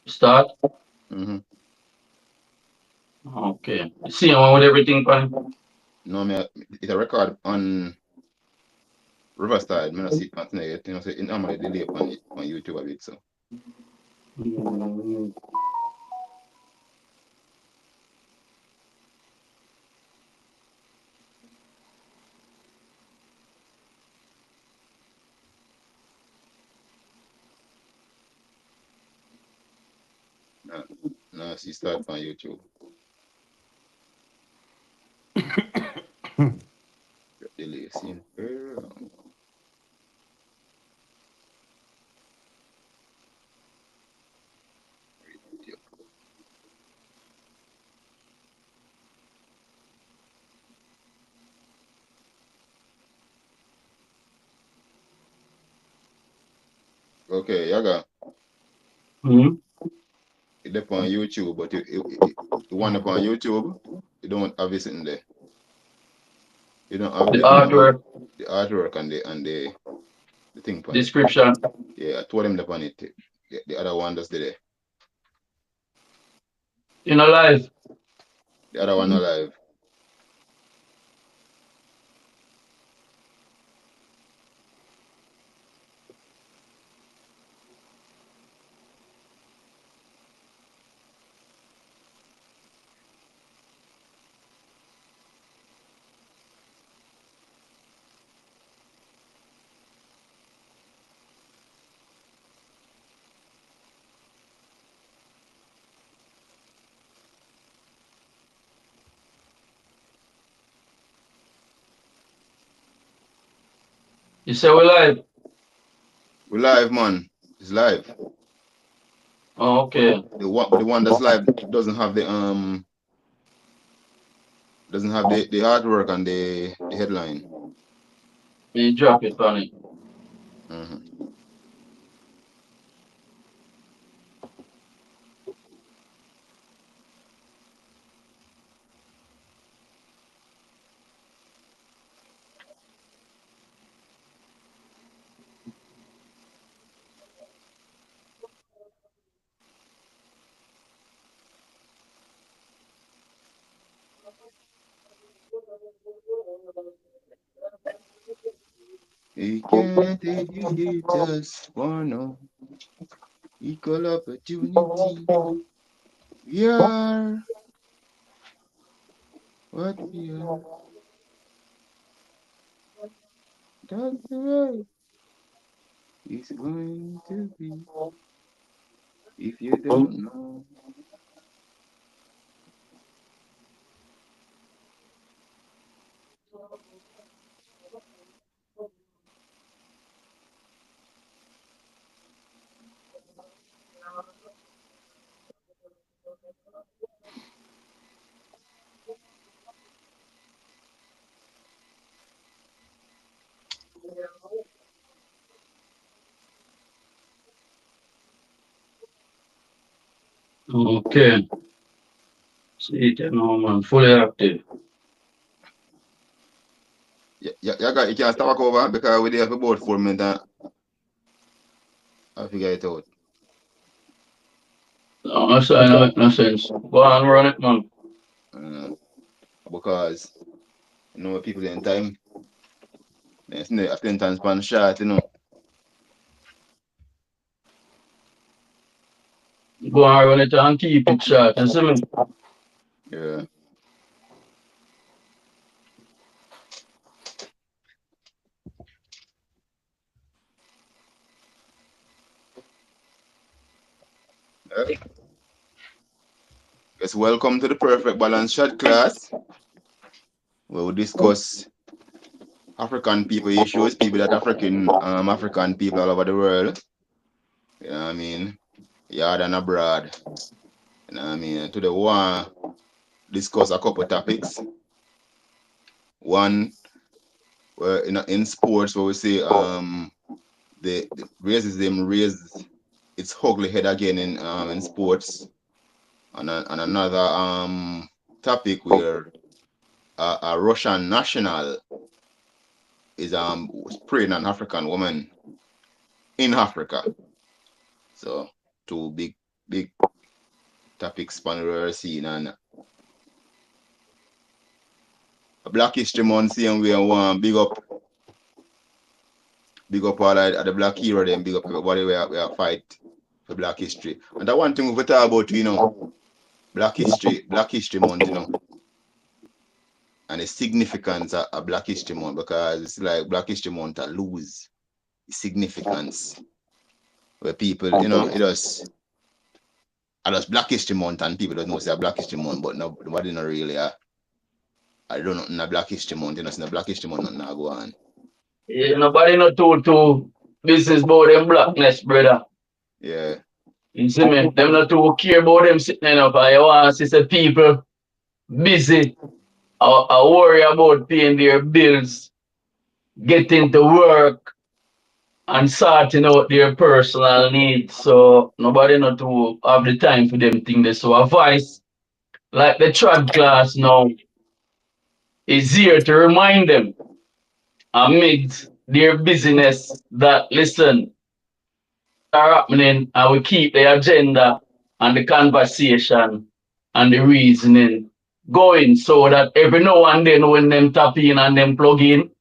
Start. Mm-hmm. Okay. See one with everything on. No, me, it's a record on Riverside. Me not see it on tonight. You know, so it normally delay on YouTube a bit. So Mm, no, no, see start on YouTube. Delay scene. Okay, Yaga, mm. it up on YouTube, but you want up on YouTube, you don't have it in there. You don't have The the artwork, artwork and the thing on it. description. Yeah, I told him up on it. The other one just did it. You know, live. The other one alive. You say we live. We live, man. It's live. Oh, okay. The one, but the one that's live doesn't have the artwork and the headline. Me drop it on it. Hmm. We can't educate us for no equal opportunity. We are what we are. That's the way it's going to be. If you don't know. Okay. See it now, man. Fully active. You can't stop over because we there for about 4 minutes and I figure it out. No, no sign no make no sense. Go on, run it, man. Uh, because you know people in time, there's no attention span short, you know. Go on, run it and keep it short. You see me? Yeah. Uh, Yes, welcome to the Perfect Balance Shot class, where we discuss African people issues, people that African people all over the world. You know what I mean? Yard and abroad. You know what I mean? Today we want to discuss a couple topics. One where in sports where we say the racism raised its ugly head again in sports. And another topic where a Russian national is spraying an African woman in Africa. So two big big topics span we're seeing and a Black History Month same way I want big up all of the black hero them, big up everybody we are fight for Black History. And that one thing we talk about, Black History Month, and the significance of Black History Month because it's like Black History Month to lose significance where people, it just Black History Month and people don't know it's a Black History Month, but nobody not really I don't know in a Black History Month, it's in a Black History Month nothing go on. Yeah, nobody not too business about them blackness, brother. Yeah. You see me? Them not too care about them sitting up. I want to see the people busy. I worry about paying their bills, getting to work, and sorting out their personal needs. So nobody not to have the time for them things. So advice, like the trad class now, is here to remind them amid their busyness that listen, are happening and we keep the agenda and the conversation and the reasoning going so that every now and then when them tap in and them plug in,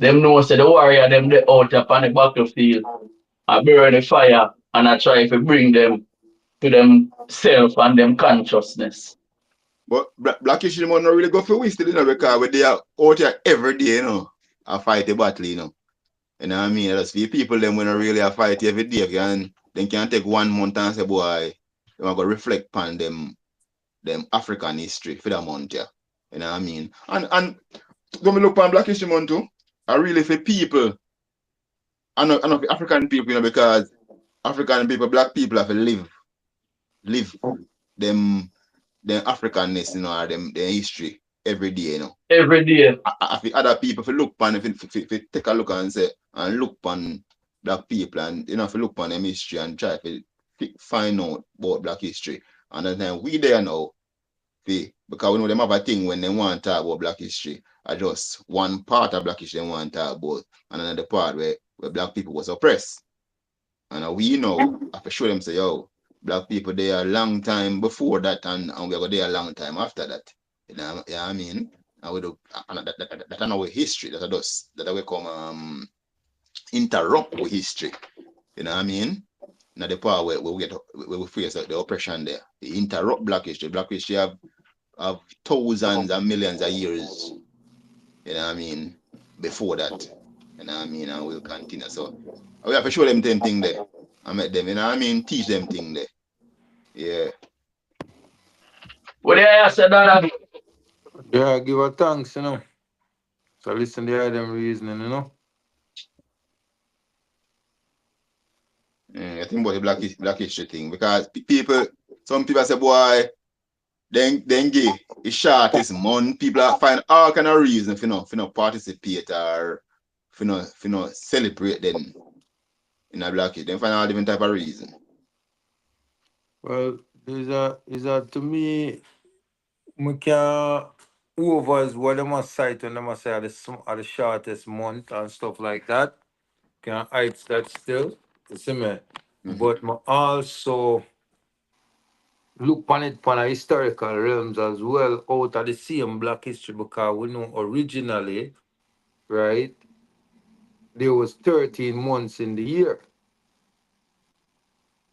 them know say the warrior them they out upon the battlefield. I burn the fire and I try to bring them to themself and them consciousness. But Black History Month not really go for we still, because they are out here every day, I fight a battle, You know what I mean? That's for people them when really a fight every day, they can take 1 month and say, boy, they want to reflect on them African history for that month, yeah. You know what I mean? And when we look on Black History Month too, I really for people, I know for African people, because African people, black people have to live them Africanness, or them history every day, Every day. I think other people if you look upon if you take a look and say and look upon black people and if you look upon them history and try to find out about black history. And then we there now, because we know them have a thing when they want to talk about black history. I just one part of black history they want to talk about, and another part where black people was oppressed. And we know, I for sure them say, yo, black people there a long time before that, and we are there a long time after that. Yeah, I mean, and we do, and that our history. That we come interrupt with history. You know what I mean? Now the part where we face the oppression there, they interrupt black history. Black history have thousands and millions of years. You know what I mean? Before that, you know what I mean, and we'll continue. So we have to show them thing there. I met them, you know what I mean? Teach them thing there. Yeah. What do I say that? Yeah, give her thanks. So listen to them reasoning. I think about the black history thing because some people say, boy, then give it's short this month. People are find all kind of reason for not participate or for not celebrate them in a black history. They find all different type of reason. Well, is a to me, we can over is what they must cite when they must say are the shortest month and stuff like that. Can heights that still. You see me? Mm-hmm. But also look upon it from a historical realms as well out of the same black history because we know originally, right, there was 13 months in the year.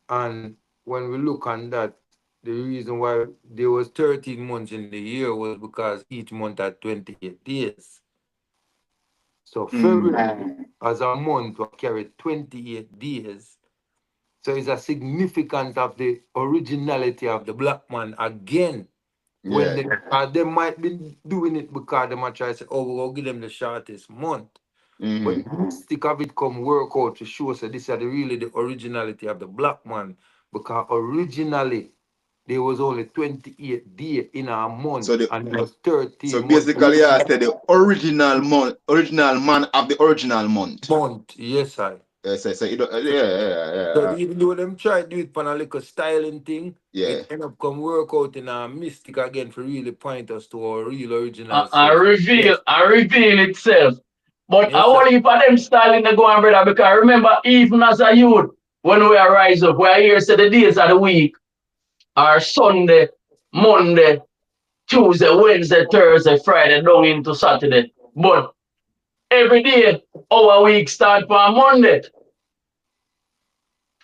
And when we look on that, the reason why there was 13 months in the year was because each month had 28 days. So February as a month will carry 28 days. So it's a significance of the originality of the black man again. When they might be doing it because they might try to say, oh, we'll give them the shortest month. But the mystic of it come work out to show us that this is really the originality of the black man. Because originally there was only 28 days in a month and it was 13 so months. basically, I said the original man of the original month. Yes, I. So yeah. So even though them try to do it on a little styling thing, Yeah. it end up come work out in a mystic again for really point us to our real original I source. reveal, Yes. I reveal itself. But I Yes, sir. only for them styling the going, brother, because I remember even as a youth, when we rise up, we are here say the days of the week or Sunday, Monday, Tuesday, Wednesday, Thursday, Friday, down into Saturday. But every day, our week start from Monday.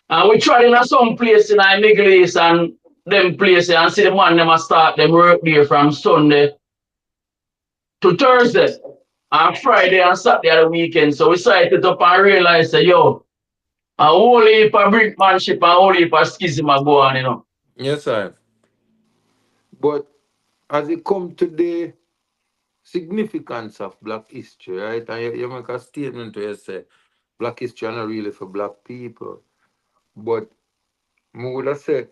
And we try in some place in our Middle East and them places and see the man them start them work there from Sunday to Thursday and Friday and Saturday at the weekend. So we sight it up and realize that yo, a whole heap of brinkmanship and a whole heap of schism are go on, you know. Yes, sir. But as it come to the significance of black history, right? And you make a statement where you say black history are not really for black people. But I would have said,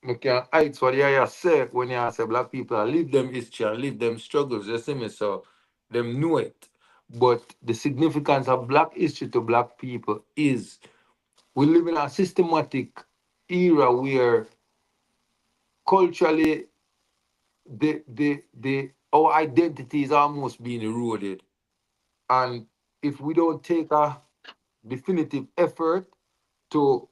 I can heights what you say when you say black people live them history and live them struggles, you see me? So them know it. But the significance of black history to black people is we live in a systematic era where culturally the our identity is almost being eroded. And if we don't take a definitive effort to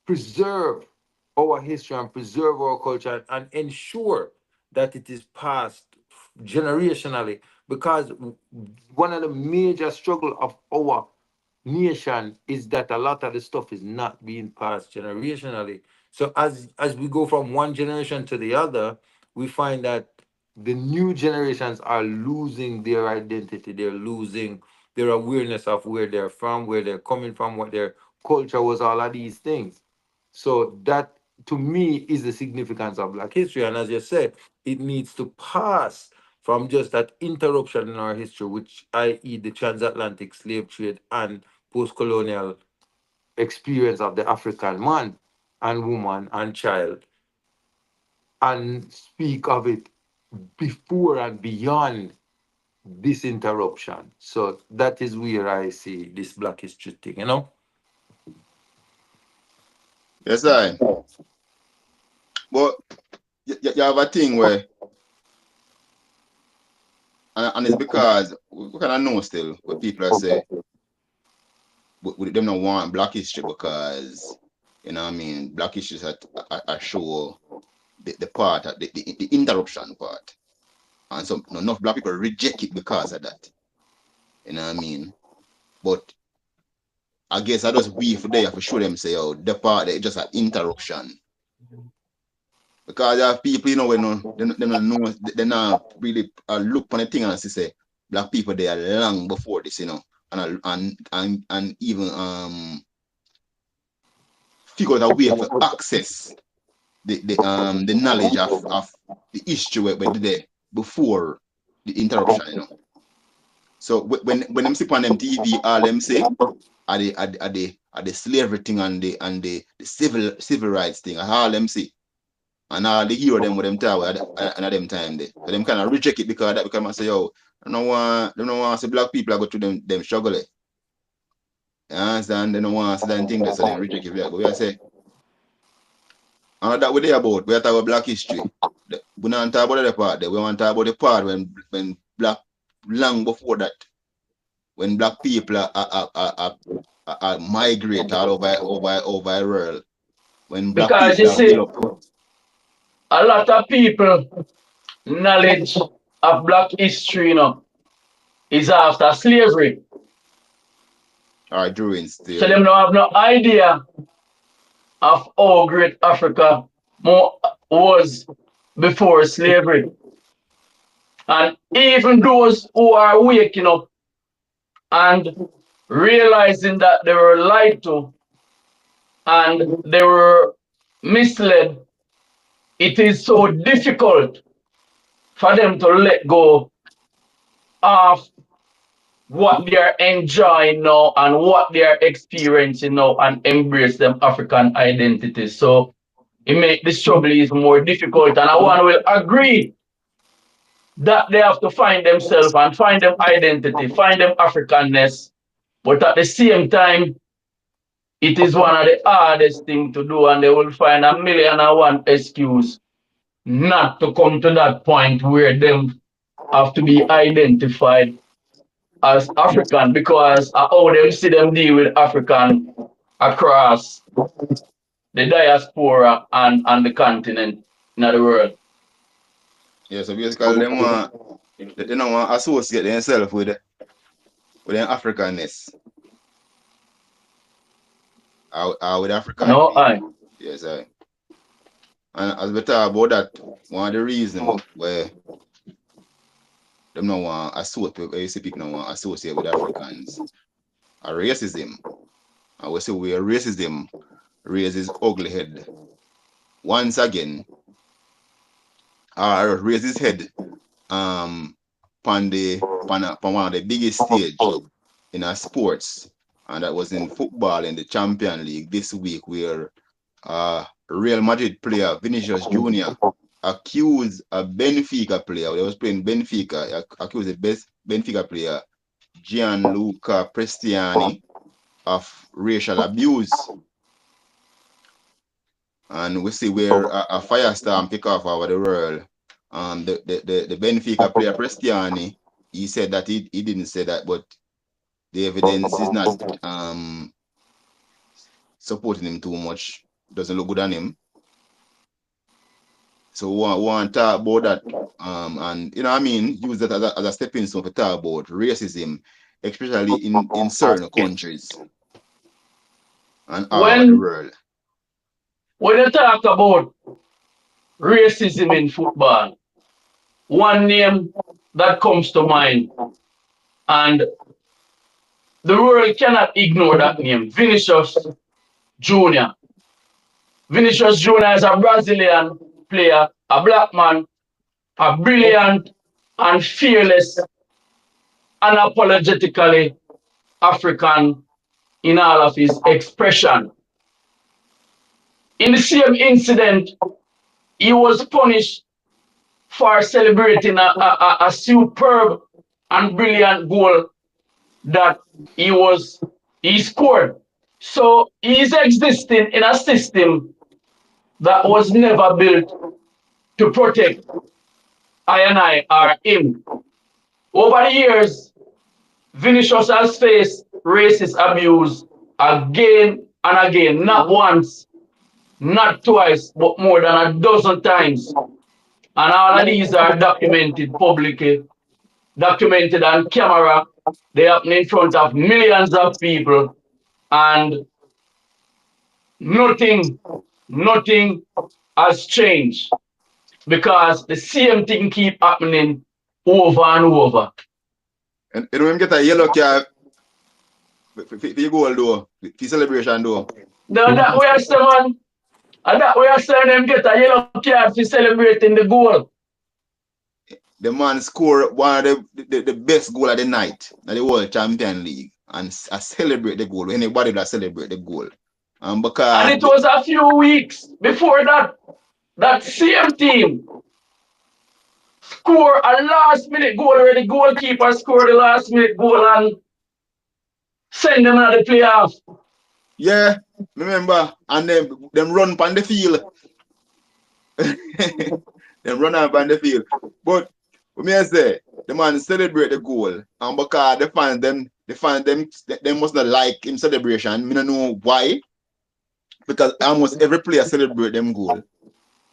preserve our history and preserve our culture and ensure that it is passed generationally, because one of the major struggle of our nation is that a lot of the stuff is not being passed generationally. So as we go from one generation to the other, we find that the new generations are losing their identity. They're losing their awareness of where they're from, where they're coming from, what their culture was, all of these things. So that to me is the significance of black history. And as you said, it needs to pass from just that interruption in our history, which i.e. the transatlantic slave trade and post-colonial experience of the African man and woman and child, and speak of it before and beyond this interruption. So that is where I see this black history thing, you know? Yes, I. But you have a thing where, and it's because we kind of know still what people are saying. Them don't want black history because, you know what I mean, black history is a show the part, the interruption part. And some enough black people reject it because of that. You know what I mean? But I guess I just we for there for show them say, oh, the part that it's just an interruption. Because there are people, you know, when they don't know, they not really look on the thing and say black people they are long before this, you know, and even figure out a way for access the knowledge of the history where they there before the interruption, you know. So when them see on them TV, all them say are the slavery thing and the civil rights thing, all them see. And all the hear them with them talk at them time there. So them kind of reject it because that become I say, yo, I don't want to see black people go to them struggle. You understand? They don't want to see that thing there, so they reject it. But we are say, and that we there about, we are talking about black history. We don't talk about the part there. We want to talk about the part when black, long before that, when black people are migrate all over the world. When black Because you people are see, built up. a lot of people knowledge of black history, you know, is after slavery. Or during So still. them don't have no idea of how great Africa was before slavery. And even those who are waking up and realizing that they were lied to and they were misled, it is so difficult for them to let go of what they are enjoying now and what they are experiencing now and embrace them African identities. So it makes the struggle even more difficult. And I one will agree that they have to find themselves and find them identity, find them Africanness. But at the same time, it is one of the hardest things to do, and they will find a million and one excuse not to come to that point where them have to be identified as African because of how them see them deal with African across the diaspora and the continent in the world. Yeah, so basically they don't want to associate themselves with their Africanness. With African No, people. Yes, I. And as we talk about that, one of the reasons where them don't want associate, you see people don't want associate with Africans are racism. And we say where racism raises ugly head once again, or raise his head upon one of the biggest stage in our sports, and that was in football in the Champions League this week, where Real Madrid player Vinicius Jr. accused a Benfica player, they was playing Benfica, accused the best Benfica player Gianluca Prestiani of racial abuse. And we see where a firestorm pick off over the world. The Benfica player Prestiani, he said that he didn't say that, but the evidence is not supporting him too much. Doesn't look good on him. So we want to talk about that, and you know what I mean, use that as a stepping stone to talk about racism, especially in certain countries and all over the world. When you talk about racism in football, one name that comes to mind, and the world cannot ignore that name, Vinicius Jr. Vinicius Jr. is a Brazilian player, a black man, a brilliant and fearless, unapologetically African in all of his expression. In the same incident, he was punished for celebrating a superb and brilliant goal that he scored. So he's existing in a system that was never built to protect I or him. Over the years, Vinicius has faced racist abuse again and again, not once, not twice, but more than a dozen times. And all of these are documented publicly, documented on camera. They happen in front of millions of people, and nothing has changed because the same thing keep happening over and over. And you know him get a yellow card for your goal though, for celebration though. Now that way I say, man, and that way I say them get a yellow card for celebrating the goal. The man scored one of the best goal of the night in the World Champion League, and I celebrate the goal. Anybody that celebrate the goal. Because and it was a few weeks before that same team score a last minute goal where the goalkeeper scored the last minute goal and send them out the playoff. Yeah, remember, and them run on the field. Them run up on the field. But what me I say, the man celebrate the goal, and because the fans them must not like him celebration. Me don't know why. Because almost every player celebrate them goal.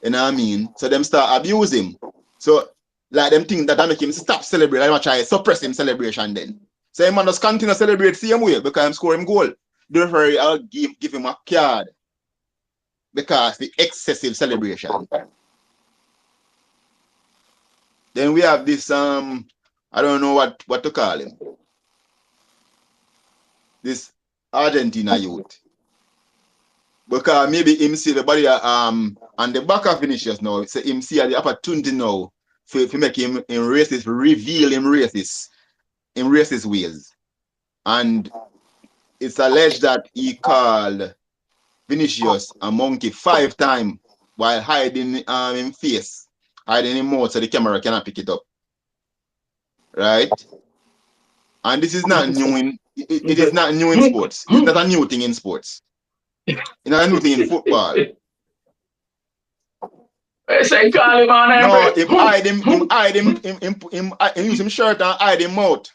You know what I mean? So them start abuse him. So like them think that I make him stop celebrate. I try to suppress him celebration then. So him man just continue to celebrate same way because I'm scoring goal. The referee I'll give him a card because the excessive celebration. Then we have this I don't know what to call him. This Argentina youth. Because maybe him see the body on the back of Vinicius now, so him see the opportunity now to make him in racist, reveal him racist in racist ways. And it's alleged that he called Vinicius a monkey 5 times while hiding his face, hiding his mouth so the camera cannot pick it up. Right? And this is not new it is not new in sports. It's not a new thing in sports. It's not a new thing in football. They say call him on no, him use him shirt and hide him mouth.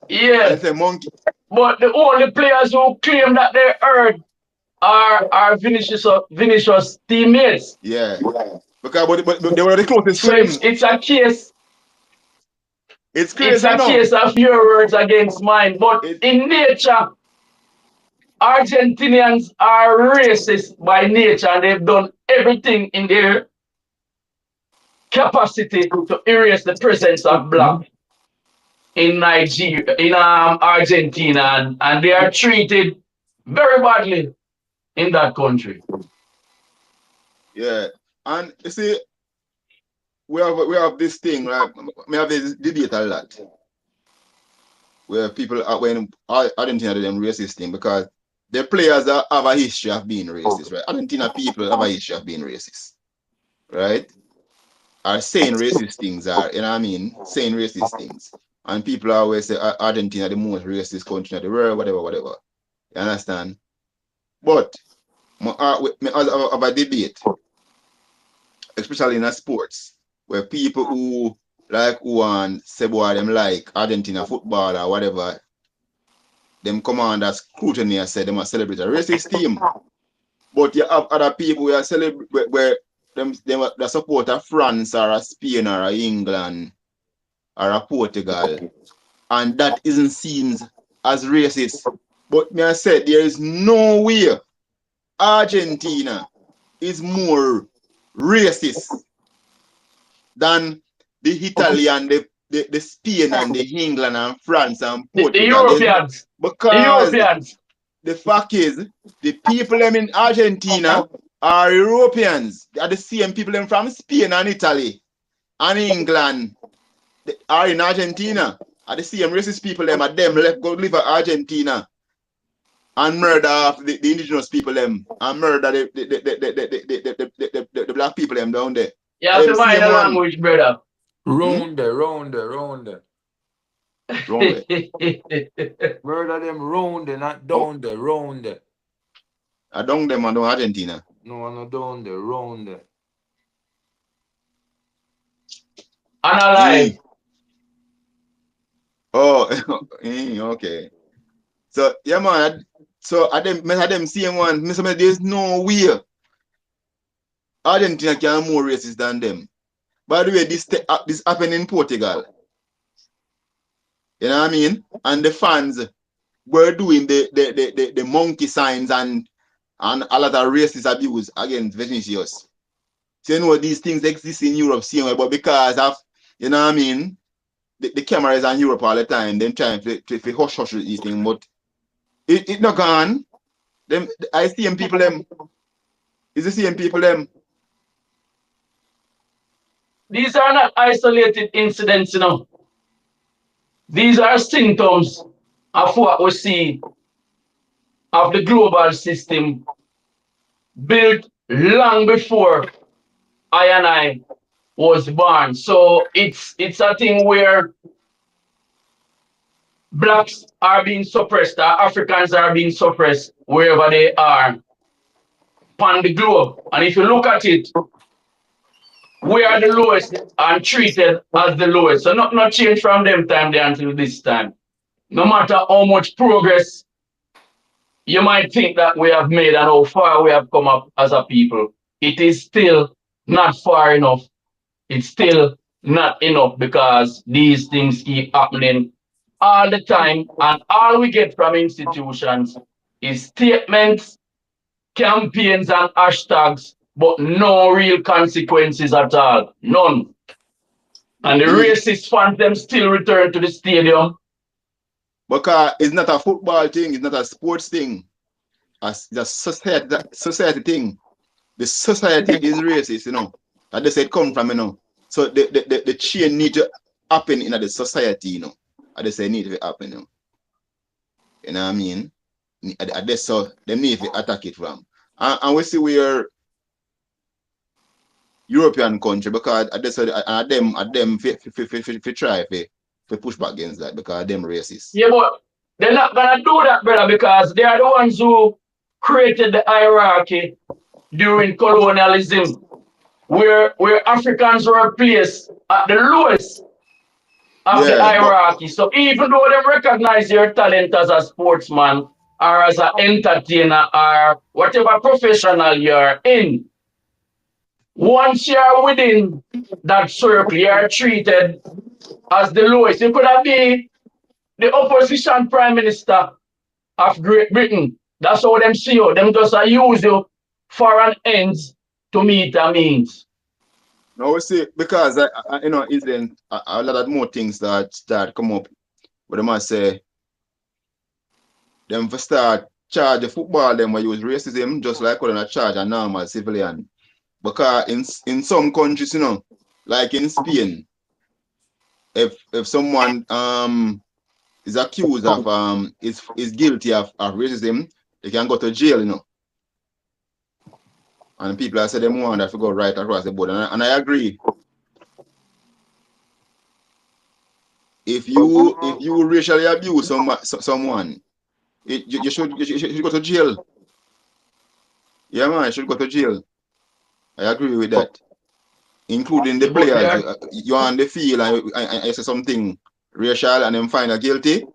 Yeah. And say monkey. But the only players who claim that they earned are Vinicius teammates. Yeah. Because but they were the closest So friend. It's it's crazy, you a know. case of your words against mine. But It in nature, Argentinians are racist by nature, and they've done everything in their capacity to erase the presence of black in Nigeria, in Argentina, and they are treated very badly in that country. yeah. And you see, we have this thing, right? We have this debate a lot where people are when Argentina do them racist thing because the players have a history of being racist, right? Argentina people have a history of being racist, right? Are saying racist things are, you know what I mean? Saying racist things. And people always say Argentina the most racist country in the world, whatever, whatever. You understand? But me have a debate, especially in a sports, where people who want say boy them like Argentina football or whatever, them come on that scrutiny and say them a celebrate a racist team. But you have other people who are celebrate where them the support of France or a Spain or a England or a Portugal, and that isn't seen as racist. But me I said there is no way Argentina is more racist than the Italian, the Spain and the England and France and The Portugal. Europeans, the Because Europeans, the fact is, the people them in Argentina are Europeans. They are the same people them from Spain and Italy and England. They are in Argentina. Are the same racist people them are them left go live in Argentina and murder the indigenous people them and murder the black people them down there. you Are have them to mind same the one. language, brother. Round there, round there, round there. Wrong way. Murder them round there, not down there, round there. I down them and down Argentina. No, not down there, round there. Unalive. Oh, okay. So yeah, man. So I them same one. There's no way Argentina can more racist than them. By the way, this happened in Portugal. You know what I mean? And the fans were doing the monkey signs and a lot of racist abuse against Vinicius. So you know these things exist in Europe, same way, but because of you know what I mean, the cameras in Europe all the time, them trying to hush these things, but it not gone. Them I see them people them. It's the same people them. These are not isolated incidents, you know. These are symptoms of what we see of the global system built long before I and I was born. So it's a thing where blacks are being suppressed, Africans are being suppressed wherever they are on the globe. And if you look at it, we are the lowest and treated as the lowest. So not change from them time there until this time. No matter how much progress you might think that we have made and how far we have come up as a people, it is still not far enough. It's still not enough because these things keep happening all the time. And all we get from institutions is statements, campaigns, and hashtags, but no real consequences at all. None. And the racist fans them still return to the stadium. Because it's not a football thing, it's not a sports thing. It's a society thing. The society is racist, you know. And they say it come from, you know. So the change need to happen in the society, you know. And they say it need to happen, you know. You know what I mean? And that's so they need to attack it from. And we see where European country because that's them try to push back against that because them racist. Yeah, but they're not gonna do that, brother, because they are the ones who created the hierarchy during colonialism, where Africans were placed at the lowest of the Yeah, but hierarchy. So even though they recognize your talent as a sportsman or as an entertainer or whatever professional you're in, once you're within that circle, you're treated as the lowest. You could have been the opposition prime minister of Great Britain. That's how them see you. Them just use you for an ends to meet a means. now we see because you know, incident a lot of more things that come up. But they must say them for start charge the football them will use racism just like when they charge a normal civilian. Because in some countries, you know, like in Spain, if someone is accused of is guilty of racism, they can go to jail, you know. And people are saying them want that to go right across the board. And I agree. If you racially abuse someone, you should go to jail. Yeah, man, you should go to jail. I agree with that. Including the But players. there, You on the field and you say something racial and then find a guilty,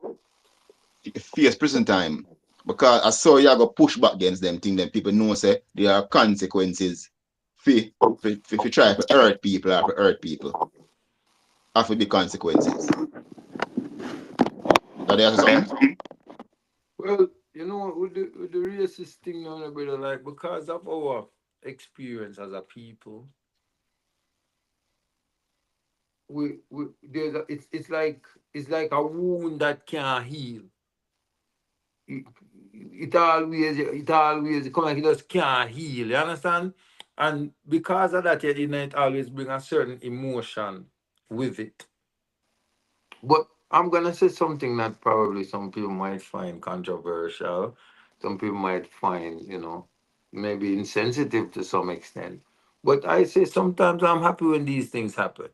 face prison time. Because I saw you go push back against them thing, then people know say there are consequences for try to hurt people or to hurt people. Have to be consequences. That there something? Well, you know, with the racist thing now, brother, like because of our experience as a people, we there's a, it's like a wound that can't heal. It, it always come like it just can't heal. You understand? And because of that, it always bring a certain emotion with it. But I'm gonna say something that probably some people might find controversial. Some people might find, maybe insensitive to some extent. But I say sometimes I'm happy when these things happen.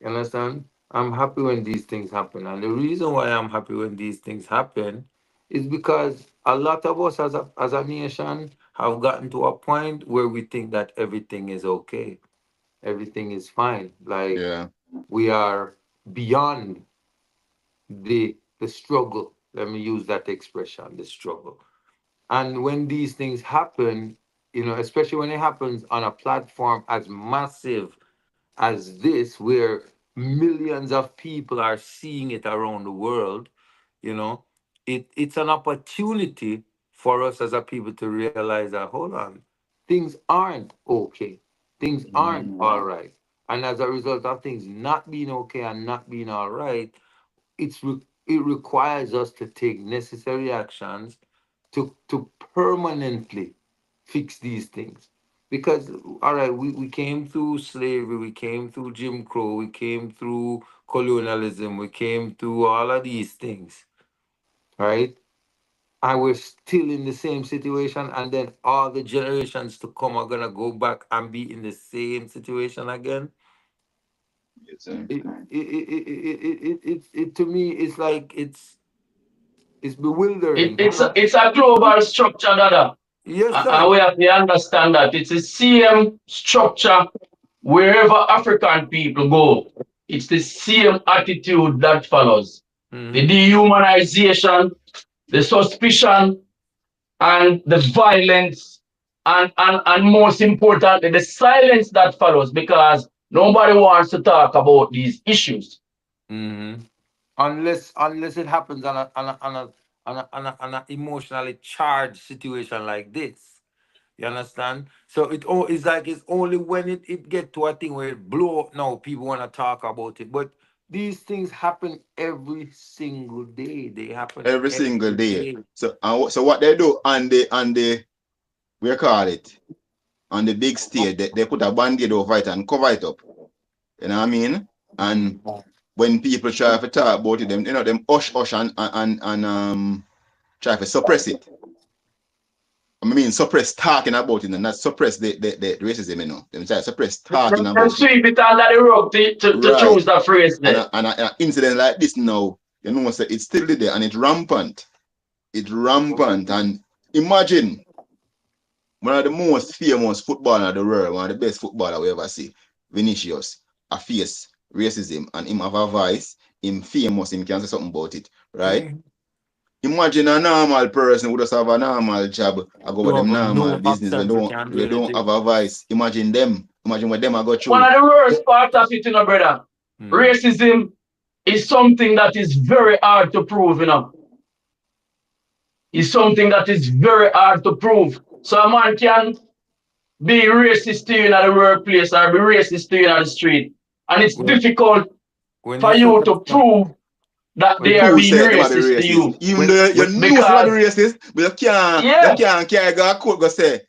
You understand? I'm happy when these things happen. And the reason why I'm happy when these things happen is because a lot of us as a nation have gotten to a point where we think that everything is okay. Everything is fine. Like Yeah. we are beyond the struggle. Let me use that expression, the struggle. And when these things happen, especially when it happens on a platform as massive as this, where millions of people are seeing it around the world, you know, it's an opportunity for us as a people to realize that, hold on, things aren't okay. Things aren't all right. And as a result of things not being okay and not being all right, it requires us to take necessary actions to permanently fix these things. Because all right, we came through slavery, we came through Jim Crow, we came through colonialism, we came through all of these things, right? And we're still in the same situation, and then all the generations to come are gonna go back and be in the same situation again. Yes, It to me, it's like it's it, bewildering. it's a global structure, Dada. Yes, And sir. we have to understand that it's the same structure wherever African people go. It's the same attitude that follows. The Hmm. dehumanization, the suspicion, and the violence, and most importantly, the silence that follows because nobody wants to talk about these issues. Hmm. Unless it happens on a emotionally charged situation like this. You understand? So it's like it's only when it get to a thing where it blow up now, people want to talk about it. But these things happen every single day. They happen every single every day. day. So what they do on the we call it on the big stage, they put a band-aid over it and cover it up. You know what I mean? And Mm-hmm. when people try to talk about it, them hush and try to suppress it. I mean suppress talking about it and not suppress the racism, Them try to suppress talking And about it. sweep it under the rug to Right. choose the phrase And there. an incident like this now, say it's still there and it's rampant. It's rampant. And imagine one of the most famous footballer in the world, one of the best footballer we ever see, Vinicius, a face racism and him have a voice, him famous, him can say something about it, right? Mm. Imagine a normal person who just have a normal job, I go with them Don't have normal no business, options, we can't do we don't have anything. a voice. Imagine them. Imagine what them I go One through. of the worst part of it, brother, Mm. racism is something that is very hard to prove. It's something that is very hard to prove. So a man can be racist to you in the workplace or be racist to you in the street. And it's When difficult when you for say you that, to prove that when they are Prove being say them are be racist to racist. you. Even when though you when know some of the Because, racist, but you yeah, can't go a court go say,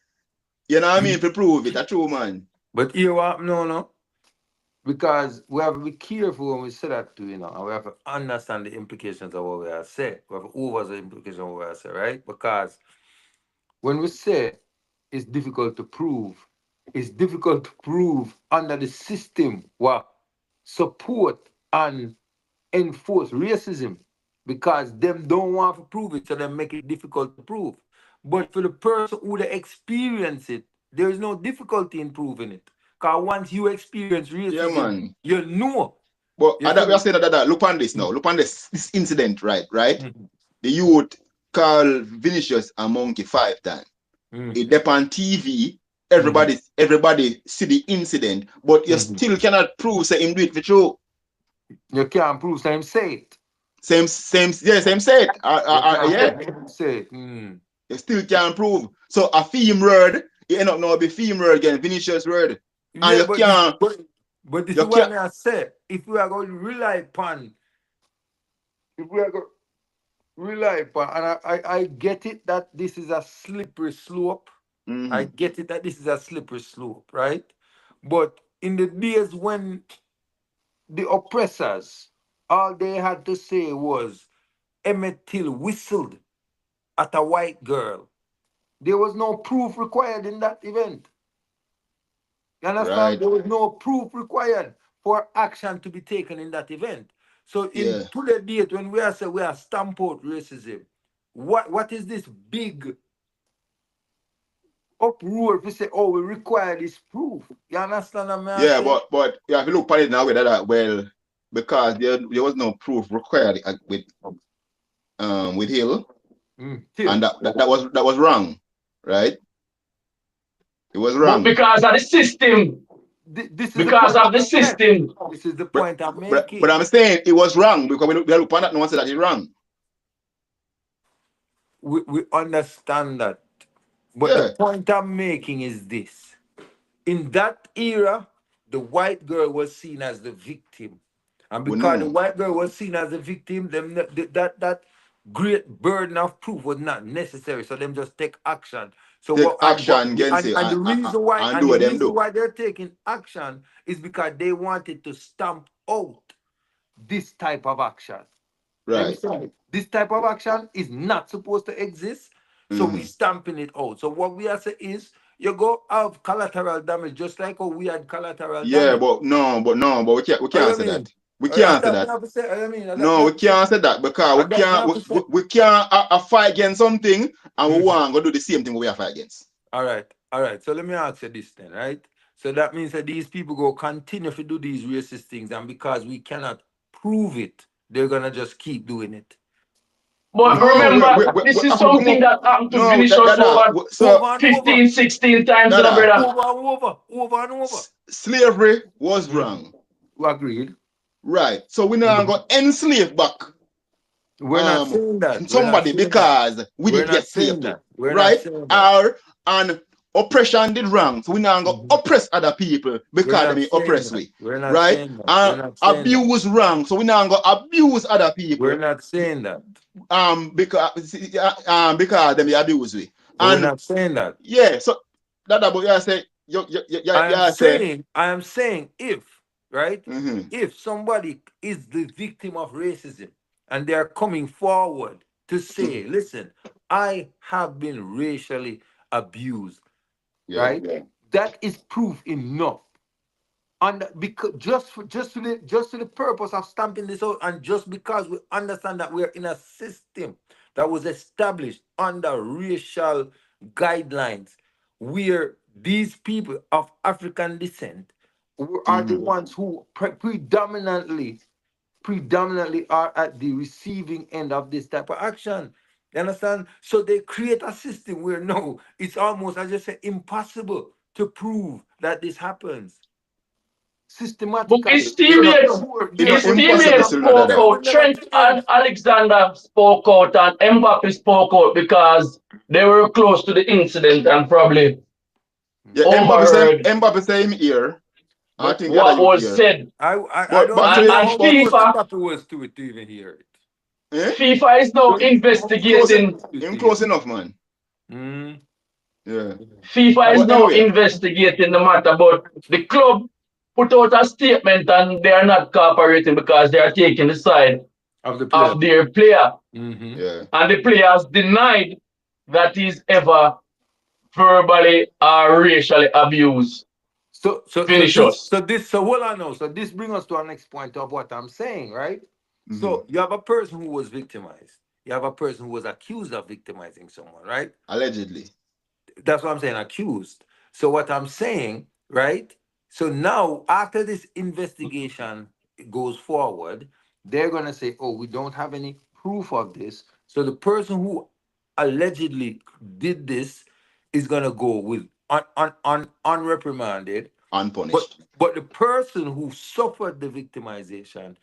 you know what I mean, mm. to prove it, a true man. But here what no, because we have to be careful when we say that too, and we have to understand the implications of what we are saying. We have to over the implications of what we are saying, right? Because when we say it's difficult to prove, it's difficult to prove under the system what support and enforce racism because them don't want to prove it, so they make it difficult to prove. But for the person who they experience it, there is no difficulty in proving it. Because once you experience Yeah, racism, man. you know. But You we are feel? saying that look on this now. Look on this incident, right? Right? Mhm. The youth call Vinicius a monkey 5 times. Mhm. It depend on TV. Mhm. Everybody see the incident, but you Mhm. still cannot prove say him do it for true. You can't prove, so him say it. Same set. You can't Yeah, prove him say it. Mm. you still can't prove. So a theme word, you end up now be theme word again, Vinicius word. And Yeah, but this is you what can't, may I say. If we are going to rely upon, if we are going rely upon, and I get it that this is a slippery slope. I mm-hmm. get it that this is a slippery slope, right? But in the days when the oppressors, all they had to say was Emmett Till whistled at a white girl. There was no proof required in that event. You understand? Right. There was no proof required for action to be taken in that event. So in Yeah. to the date when we are saying we are stamp out racism, what is this big uproar if we say, oh, we require this proof? You understand what I'm Yeah, saying? but yeah, if you look at it now that well, because there was no proof required with Hill, and Till. that was wrong, right? It was but wrong. because of the system, This is the because point of I'm the making. system, This is the But point I'm but making. I'm saying it was wrong because we look at that no one said that it's wrong. We understand that. But the Yeah. point I'm making is this. In that era, the white girl was seen as the victim. And We because the know. white girl was seen as the victim, that great burden of proof was not necessary. So them just take action. So Take what and what action against it and the reason why and do what them do. they're taking action is because they wanted to stamp out this type of action. Them Right. say this type of action is not supposed to exist, so we Mm-hmm. stamping it out. So what we are saying is you go have collateral damage just like how we had collateral Yeah, damage. but we What can't you say that. mean? We And can't say that me that. have to say, I mean, and that me No, we have to say, can't say that because and that me have to say. we can't fight against something and we Mhm. want to do the same thing we are fight against. All right. So let me ask you this then, right? So that means that these people go continue to do these racist things, and because we cannot prove it, they're gonna just keep doing it. but No, remember, this is something that happened to no Vinicius over so Over and over, 15, 16 times, dada brother. over and over, over and over. slavery was Mhm. wrong. We agreed. Right. So we now Mhm. go enslave back We're not saying that. We're not somebody saying that. because we We're did not get slave saying too. that. We're not Right? saying that. Or and oppression did wrong. So we now go Mhm. oppress other people We're because they not may saying oppress that. we. We're not Right? saying that. We're And not saying that. abuse wrong. So we now go abuse other We're people not saying that. because they may abuse we. But we're And not saying that. yeah, so that about you say you say I am saying if, right? mm-hmm, If somebody is the victim of racism and they are coming forward to say, listen, I have been racially abused, yeah. right? That is proof enough. And because just for the purpose of stamping this out, and just because we understand that we're in a system that was established under racial guidelines, where these people of African descent are the ones who predominantly are at the receiving end of this type of action. You understand? So they create a system where no, it's almost, as I just said, impossible to prove that this happens But systematically. his teammates, You know, his Therefore, impossible teammates still not spoke that. will out. never Trent and change. Alexander spoke out, and Mbappe spoke out because they were close to the incident and probably Yeah, overheard Mbappe say him here. I But think the other what youth was here. said. I But don't back to even know the And how but close FIFA, Mbappe was to it to even hear it. eh? FIFA is now Don't even know how Close close it, he investigating. was to it him to close even. enough, man. Mm. Yeah. FIFA is But now anyway, investigating the matter, but the club put out a statement and they are not cooperating because they are taking the side Of the player. of their player. Mm-hmm. yeah. And the player has denied that he's ever verbally or racially abused Vinicius. So hold on now. So this brings us to our next point of what I'm saying, right? Mm-hmm. So you have a person who was victimized. You have a person who was accused of victimizing someone, right? Allegedly. That's what I'm saying, accused. So what I'm saying, right? So now after this investigation goes forward, they're gonna say, "Oh, we don't have any proof of this." So the person who allegedly did this is gonna go with unreprimanded, but Unpunished. the person who suffered the victimization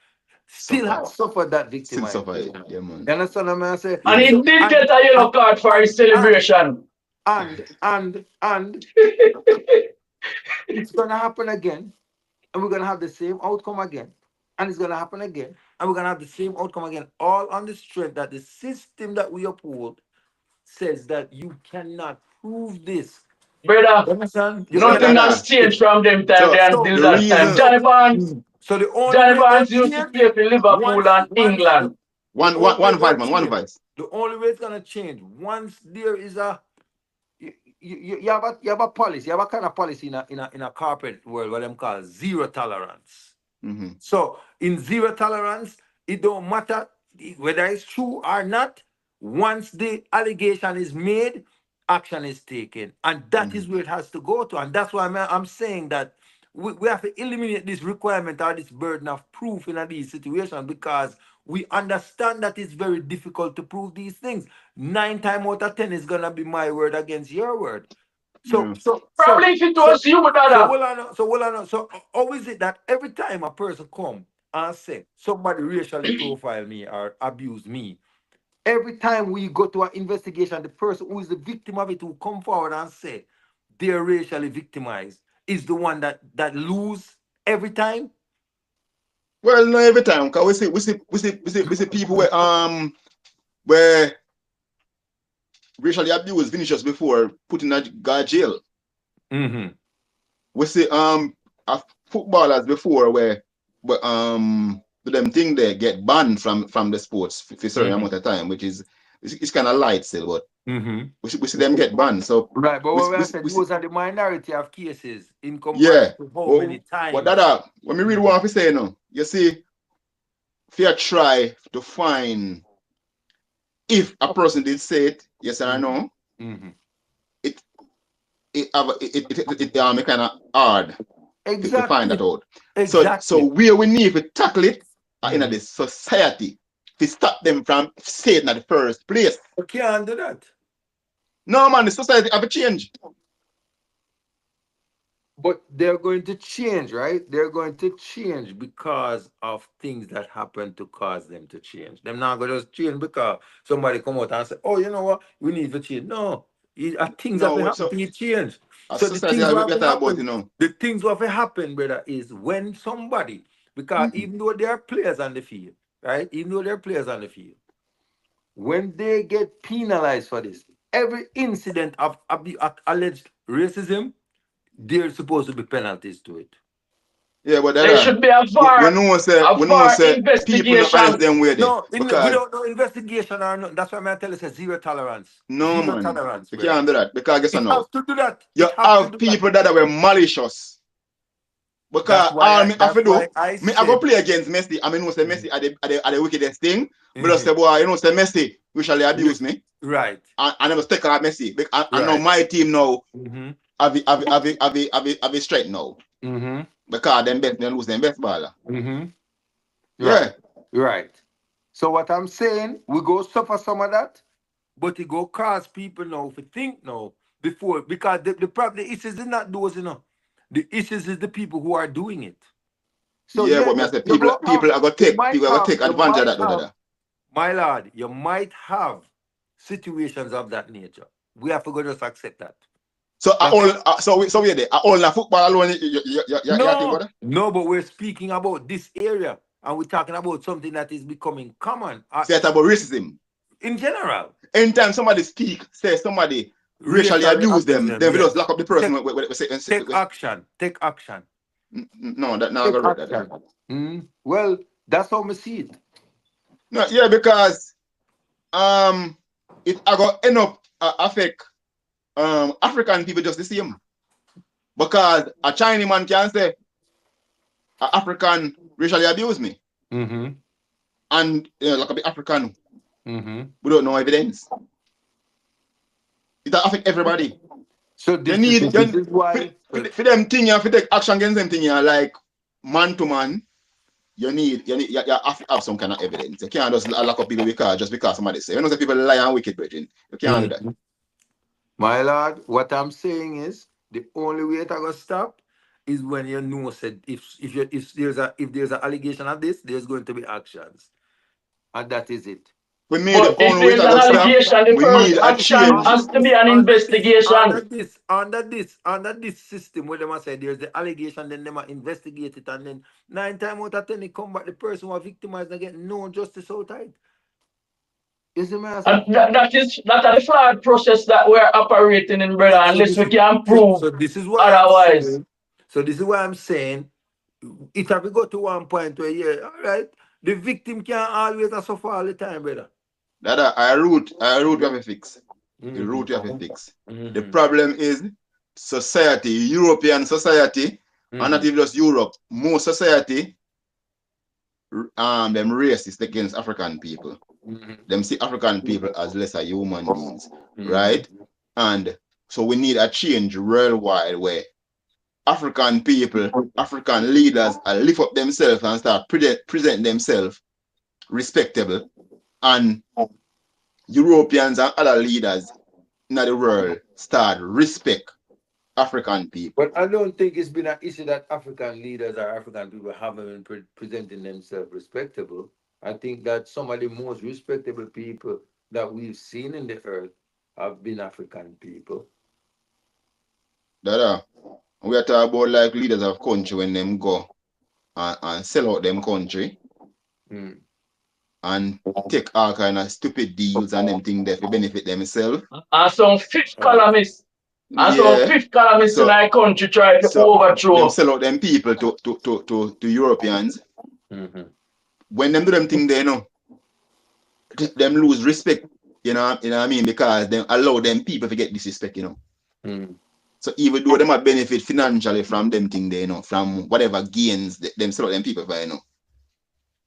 still Suffer. has suffered that Still suffer it. victimization. Yeah, man. You understand what I'm saying? And Yeah. he So did get a yellow card for his and celebration. and it's gonna happen again, and we're gonna have the same outcome again, and it's gonna happen again, and we're gonna have the same outcome again, all on the strength that the system that we uphold says that you cannot prove this. Brother, You understand? You So nothing cannot. has Dada. changed from them time So there So until the that time. reason so the only Johnny way it's gonna Barnes used to change play for Liverpool and England. the one only one way one it's vice gonna man, one change, vice. the only way it's gonna change once there is a you have a policy, you have a kind of policy in a corporate world what them call zero tolerance. Mm-hmm. So in zero tolerance, it don't matter whether it's true or not. Once the allegation is made, action is taken, and that Mm-hmm. is where it has to go to. And that's why I'm saying that we have to eliminate this requirement or this burden of proof in these situations because we understand that it's very difficult to prove these things. 9 times out of 10 is gonna be my word against your word. So Yeah. so so Probably if it so was you, so Dada. well I know. So well I know. So how is it that every time a person come and say somebody racially profile me or abuse me, every time we go to an investigation, the person who is the victim of it will come forward and say they're racially victimized is the one that lose every time? Well, not every time, cause we see people where racially abused Vinicius before put in a guy jail. Mm-hmm. We see footballers before where them thing they get banned from the sports for a certain amount Mm-hmm. of time, which is it's kind of light still, but Mm-hmm. we see them get banned. So Right, but we, what we, I said, we see, those are the minority of cases in yeah. comparison to how many But that times. when we read what we say now, you see, if you try to find if a person did say it, yes or Mm-hmm. no, Mm-hmm. it it kind of hard to find that Exactly. out. So Exactly. where we need to tackle it in Mm-hmm. the society to stop them from saying it in the first place. You can't do that. No man, the society have a change. But they're going to change, right? They're going to change because of things that happen to cause them to change. They're not going to just change because somebody come out and say, "Oh, you know what? We need to change." No, things have to No, happen so to change. a So the society things have what we have to talk about, happen, brother, is when somebody, because Mm-hmm. even though there are players on the field, right? Even though there are players on the field, when they get penalized for this, every incident of alleged racism, there's supposed to be penalties to it. Yeah, but There that should be a we know VAR say people not honest investigation. them way there No, we because don't know investigation or no. That's why I tell you say zero tolerance. no Zero man, tolerance, we brother. can't do that because guess what It now? has to do that. You It have to have do that. people that were malicious. Because That's why all I me have that's to do, why I me I go said play against Messi. I mean, no say Mhm. Messi are the wickedest thing. But just Mhm. say, boy, you know, say Messi, usually Yeah. abuse me. Right. I never stick on Messi. And now Right. my team now Mm-hmm. have a strength now. Mm-hmm. because them bet they lose them best baller. Mm-hmm. Yeah. Right. Right. So what I'm saying, we go suffer some of that, but it go cause people now to think now before, because the problem, the issues is not those, The issues is the people who are doing it. So Yeah, yeah, but me I say you people go have, people are gonna you take might people are gonna have, take you advantage of might that though, have, dada. my lord, you might have situations of that nature. We have to go just accept that. So I That's all it. so we there. I all the football alone you think about No, that? no, but we're speaking about this area, and we're talking about something that is becoming common Say it's about racism. in general. Anytime somebody speak, say somebody racially Racially abuse abuse them, them, then we just yes. lock up the person. Take, take action. Take action. No, that now I Take got read that. action. Well, that's how we see it. No, yeah, because it I got end up affect African people just the same. Because a Chinese man can say a African racially abuse me. Mm-hmm. And like a bit African Mm-hmm. without no evidence. It affect everybody. So You this need is why. for them thing you have to take action against them thing you like man to man. You have to have some kind of evidence. You can't just lock up people because somebody say. You know, the people lie and wicked, Bridget. You can't do that. Mhm. My lord, what I'm saying is the only way to go stop is when you know said if there's an allegation of this, there's going to be actions, and that is it. We need the But if only way there's to an go stop. allegation, the We first need a action change. Under has to be this, an under this, under investigation. this, under this, under this system where they must say there's the allegation, then they must investigate it, and then 9 times out of 10 they come back, the person who are victimized and get no justice outright. You see me, I say? And that is the flawed process that we're operating in, brother, So unless this we is can so, prove so this is why I'm otherwise. saying. So this is why I'm saying. It have to go to one point where all right, the victim can't always suffer all the time, brother. That I root we have a fix. The Mm-hmm. root we have a fix. The Mm-hmm. problem is society, European society, and not Mm-hmm. even just Europe, most society, them racist against African people. Mm-hmm. Them see African people as lesser human beings, Mm-hmm. right? And so we need a change worldwide where African people, African leaders lift up themselves and start present themselves respectable. And Europeans and other leaders in the world start respect African people. But I don't think it's been an issue that African leaders or African people haven't been presenting themselves respectable. I think that some of the most respectable people that we've seen in the earth have been African people. That we are talking about like leaders of country when them go and sell out them country Mm. and take all kind of stupid deals and them things that will benefit themselves. And some fifth Right. columnists, and some Yeah. fifth columnists in So our country try to so them overthrow. sell out them people to Europeans. Mm-hmm. When them do them thing they know, them lose respect, you know what I mean? Because them allow them people to get disrespect, Mm. So even though them might benefit financially from them thing they from whatever gains them sell out them people for,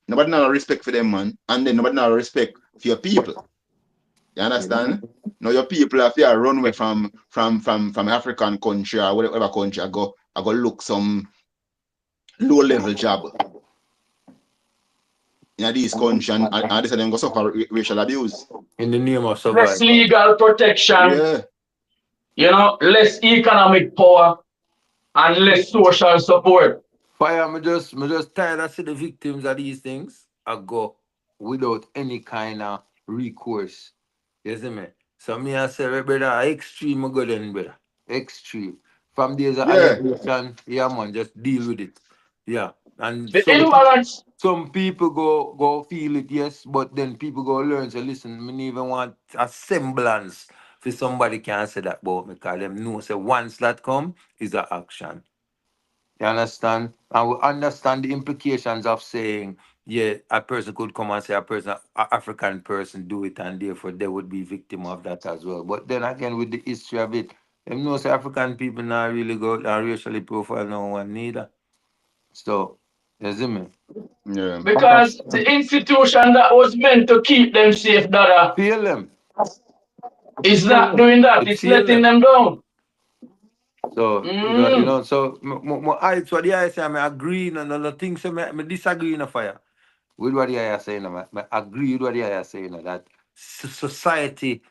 Nobody not respect for them, man. And then nobody not respect for your people. You understand? Now your people have to run away from African country or whatever country I go look some low level job in these countries and this of them go suffer racial abuse. In the name of Less survival. legal protection, Yeah. less economic power, and less social support. Fire, me just tired of see the victims of these things. I go without any kind of recourse. You see me? So me I say, brother, extreme I go then, brother. Extreme. From there's an Yeah. allegation, yeah man, just deal with it. Yeah. And The imbalance, some people go feel it, yes, but then people go learn to listen. Me even want a semblance for somebody can say that about me, because them know say once that come is a action. You understand? And we understand the implications of saying, yeah, a person could come and say a African person do it, and therefore they would be victim of that as well. But then again, with the history of it, them know say African people not really go out and racially profile no one neither. So, you see me? Yeah. because the institution that was meant to keep them safe, Dada, Feel them. is not doing that. It It's feel letting them. them down. So so I what the I say I agree and the things I disagree in a fire with what the I are saying. I agree with what the I are saying that society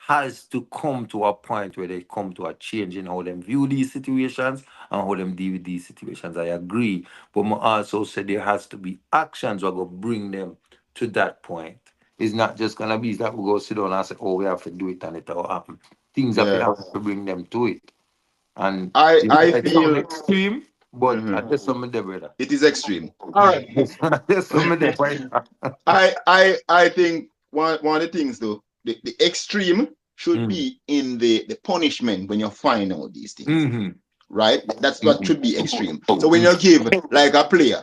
has to come to a point where they come to a change in how them view these situations and how them deal with these situations. I agree. But I also said there has to be actions that will bring them to that point. It's not just gonna be that we go sit down and say, oh, we have to do it and it will happen. Things have Yeah. to bring them to it. And I it's some feel extreme, but Mhm. there's some of them, brother. It is extreme. All right. There's some of them, brother. I think one of the things though, the extreme should Mm. be in the punishment when you find out these things. Mm-hmm. Right? That's what should be extreme. So when Mm. you give like a player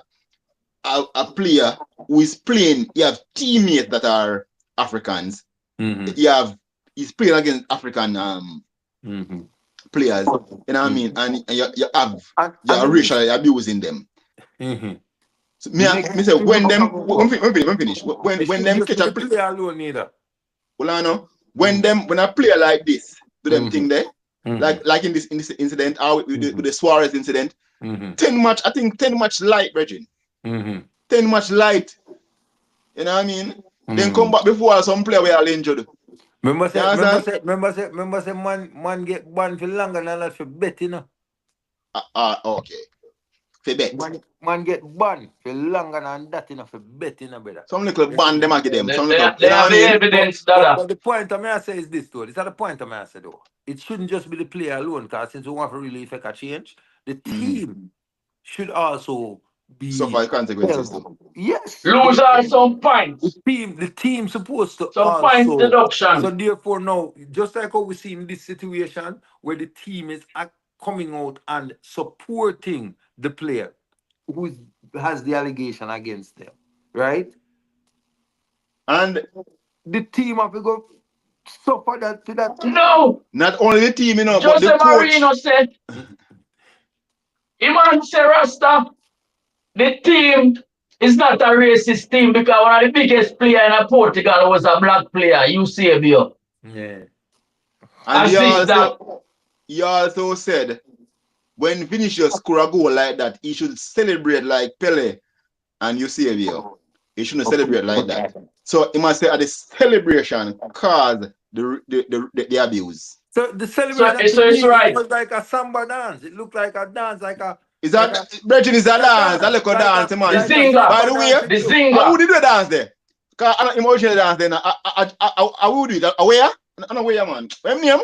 who is playing, you have teammates that are Africans. Mm-hmm. He's playing against African Mm-hmm. players, you know what I mean? Mm. And And you're then this, racially abusing them. mm-hmm. So The next me say thing we when them go go, when finish it when shouldn't them just catch be a the player alone either. well, I know Mm. when a player like this do them Mm-hmm. thing there, Mm-hmm. like in this incident, with Mm-hmm. the Suarez incident, Mm-hmm. 10 match, I think 10 match light, Reggie. Mm-hmm. 10 match light. You know what I mean? Then come Mm-hmm. back before some player we all injured. You understand? Remember say man get banned for longer than that for bet, you know. Okay. For bet. Man get banned for longer than that, you know, for bet, you know, brother. Some little band them I give them. They, Some they, little, you they know have what I the mean? evidence, Dada. But the point I may say is this, though. This is the point I may say, though. It shouldn't just be the player alone, because since we want to really effect a change, the team should also be Suffer consequences too. held. Yes. Lose are some points. The team supposed to Some point also. So deduction. therefore, now, just like how we see in this situation where the team is coming out and supporting the player who has the allegation against them, right? And The team have to go suffer that to that. No. not only the team, you know, but Jose the coach. Marino said, Iman Serasta, the team is not a racist team because one of the biggest player in Portugal was a black player, Eusebio. Yeah. And Assist that. he also said when Vinicius score a goal like that, he should celebrate like Pele and Eusebio. He shouldn't celebrate like that. So he must say at the celebration cause the abuse. So the So, celebration to so me it's right. was like a samba dance. It looked like a dance, Is that Bridget is a dance, a little dance, The man. Zinga. By the way, The how would Zinga. you do the dance there? Because I'm not emotional dance then. I would do it. Where? I know where, man. Where name?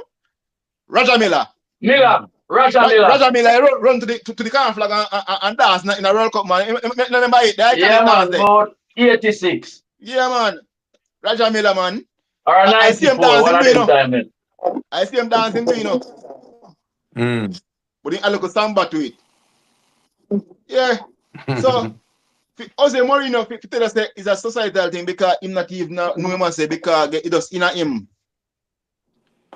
Roger Miller. Miller. Roger Miller. Roger Miller run to the car flag and dance in a World Cup, man. Remember it? I Yeah, can dance man. there. About 86. Yeah, man. Roger Miller, man. Or I see him 94. One dancing, of you them know. time, man. I see him dancing, you know. But then I look at samba to it. Yeah. So, Jose Mourinho, tell us that it's a societal thing because him not even know him say because it does in him.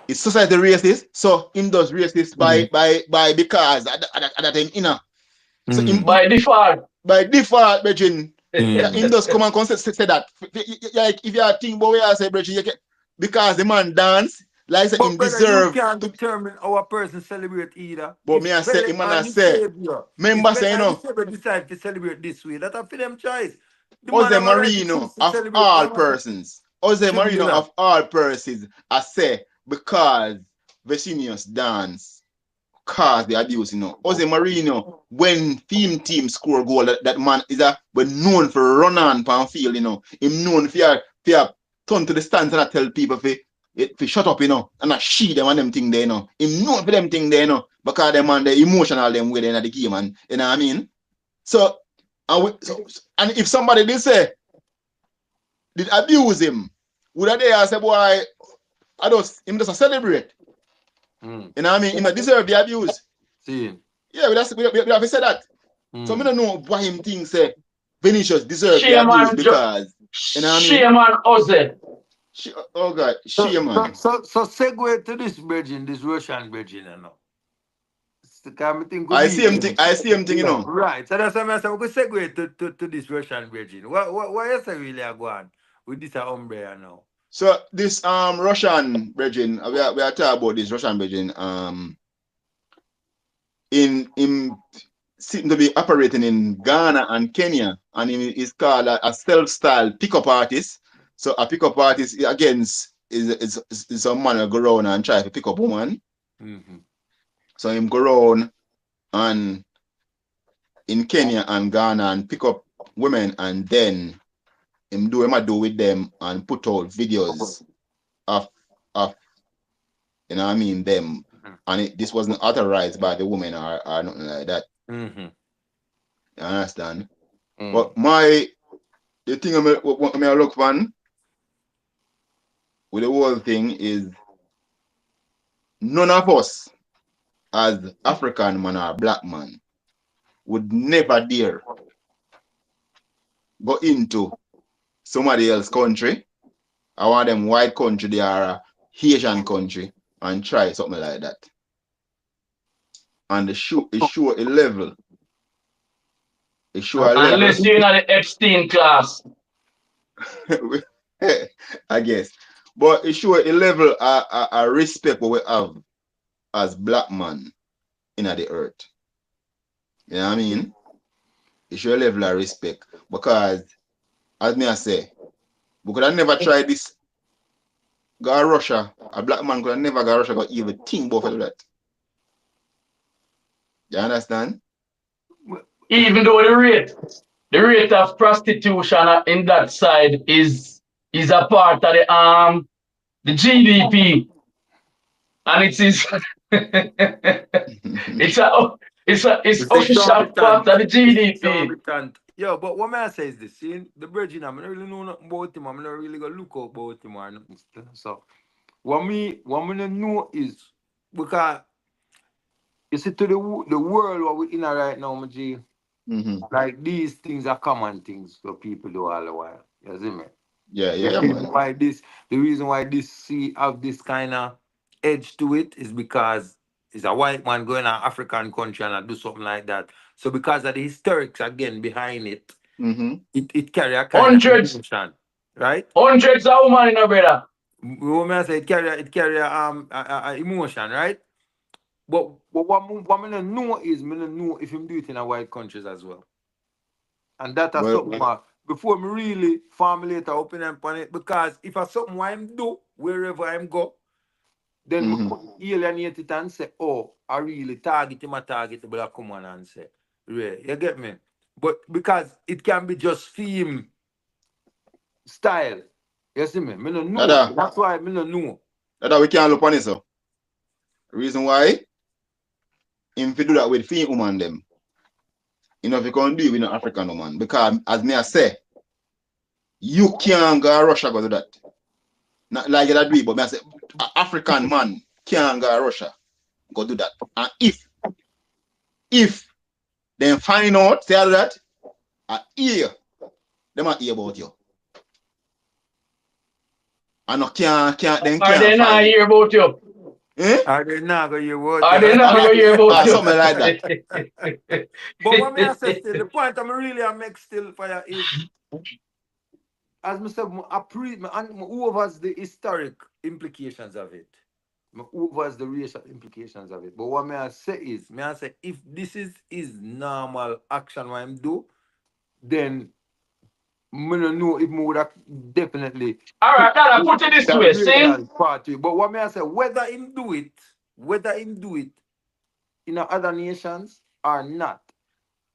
It's society racist, so him does racist by because at that time inner. So him, By default. by default, Bridging, him does come and say that. Like if you are thinking about where I say Bridging, because the man dance, like say, but him brother, you deserve can't to. determine how a person celebrate either. But me I say, him and I say, remember say, you know, decide to celebrate this way. That's a for them choice. The man Jose have a right to choose Mourinho to of celebrate. all persons, Jose Shouldn't do Mourinho that. of all persons, I say because Vecinius dance cause the abuse, you know. Jose Mourinho, when team score goal, that man is known for run on pan field, you know. Him known for turn to the stands and I tell people for shut up, you know, and I she them and them thing there, you know. Him known for them thing there, you know, because them man the emotional them way in the game, man. You know what I mean? So and if somebody did say did abuse him, would they say, boy, him just a celebrate? You know what I mean? Him not deserve the abuse. See. Yeah, we have to say that. So I don't know why him thinks say Vinicius deserve the Shame abuse on because you know what I mean? Shame on Jose. Oh God, shame man. So segue to this bridging, this Russian bridging, you know. It's the kind of thing could I be. see him thing, you know. Right. So that's why I said we could segue to this Russian bridging. What else are really going with this umbrella now? So this Russian bridging, we are talking about this Russian bridging. in seem to be operating in Ghana and Kenya, and he is called a self-styled pickup artist. So a pickup artist again is a man who go around and try to pick up woman. Mm-hmm. So him go around and in Kenya and Ghana and pick up women, and then him do with them and put out videos of you know what I mean them, and this wasn't authorized by the woman or nothing like that. Mm-hmm. You understand? Mm. But the thing I look for with the whole thing is none of us as African man or black man would never dare go into somebody else's country. I want them white country, they are a Asian country, and try something like that. And it show a level. It show a level. Unless you're in the Epstein class. I guess. But it show a level of respect what we have as black man in the earth. You know what I mean? It show a level of respect. Because as me I say, we could have never tried this. Go to Russia. A black man could have never go to Russia got even think about that. You understand? Even though the rate of prostitution in that side is a part of the GDP, and it is it's official part of the GDP. Yeah, but what may I say is this: see, the Virgin, I don't really know nothing about him. I'm not really gonna look up about him or nothing. So, what me know is because you see, to the world what we in right now, my G, like these things are common things for people do all the while. You see me? Yeah, The man. reason why this have this kind of edge to it is because it's a white man going to an African country and I do something like that. So because of the historics again behind it, it carry a kind of emotion, right? Hundreds of women in a brother. Woman say it carry a emotion, right? But what I know is I know if him do it in a white countries as well. And that is something before me really formulate an opinion on it, because if I something what I'm do wherever I'm go, then we could alienate it and say, oh, I really target him, I target the black woman and say, yeah, you get me? But because it can be just theme style. You see me? I don't know. That's why I don't know. That we can't look on it, so. Reason why? If you do that with female woman them, you know, if you can't do it with an African woman, because as me I say, you can't go to Russia go do that. Not like that do it, but me I say, an African man can't go to Russia go do that. And if they find out, say that, I hear, they might hear about you. And no can't then Are they not hear about you? Are they not going to hear about you? Are they not going to hear about you? Something like that. But what may I say still, the point I'm really I make still for you is, as I said, who was the historic implications of it? Who was the racial implications of it? But what may I say is, if this is normal action what I'm do, then I don't know if I would have definitely. All right, now put it this way, see? Party. But what may I say, whether him do it in other nations or not,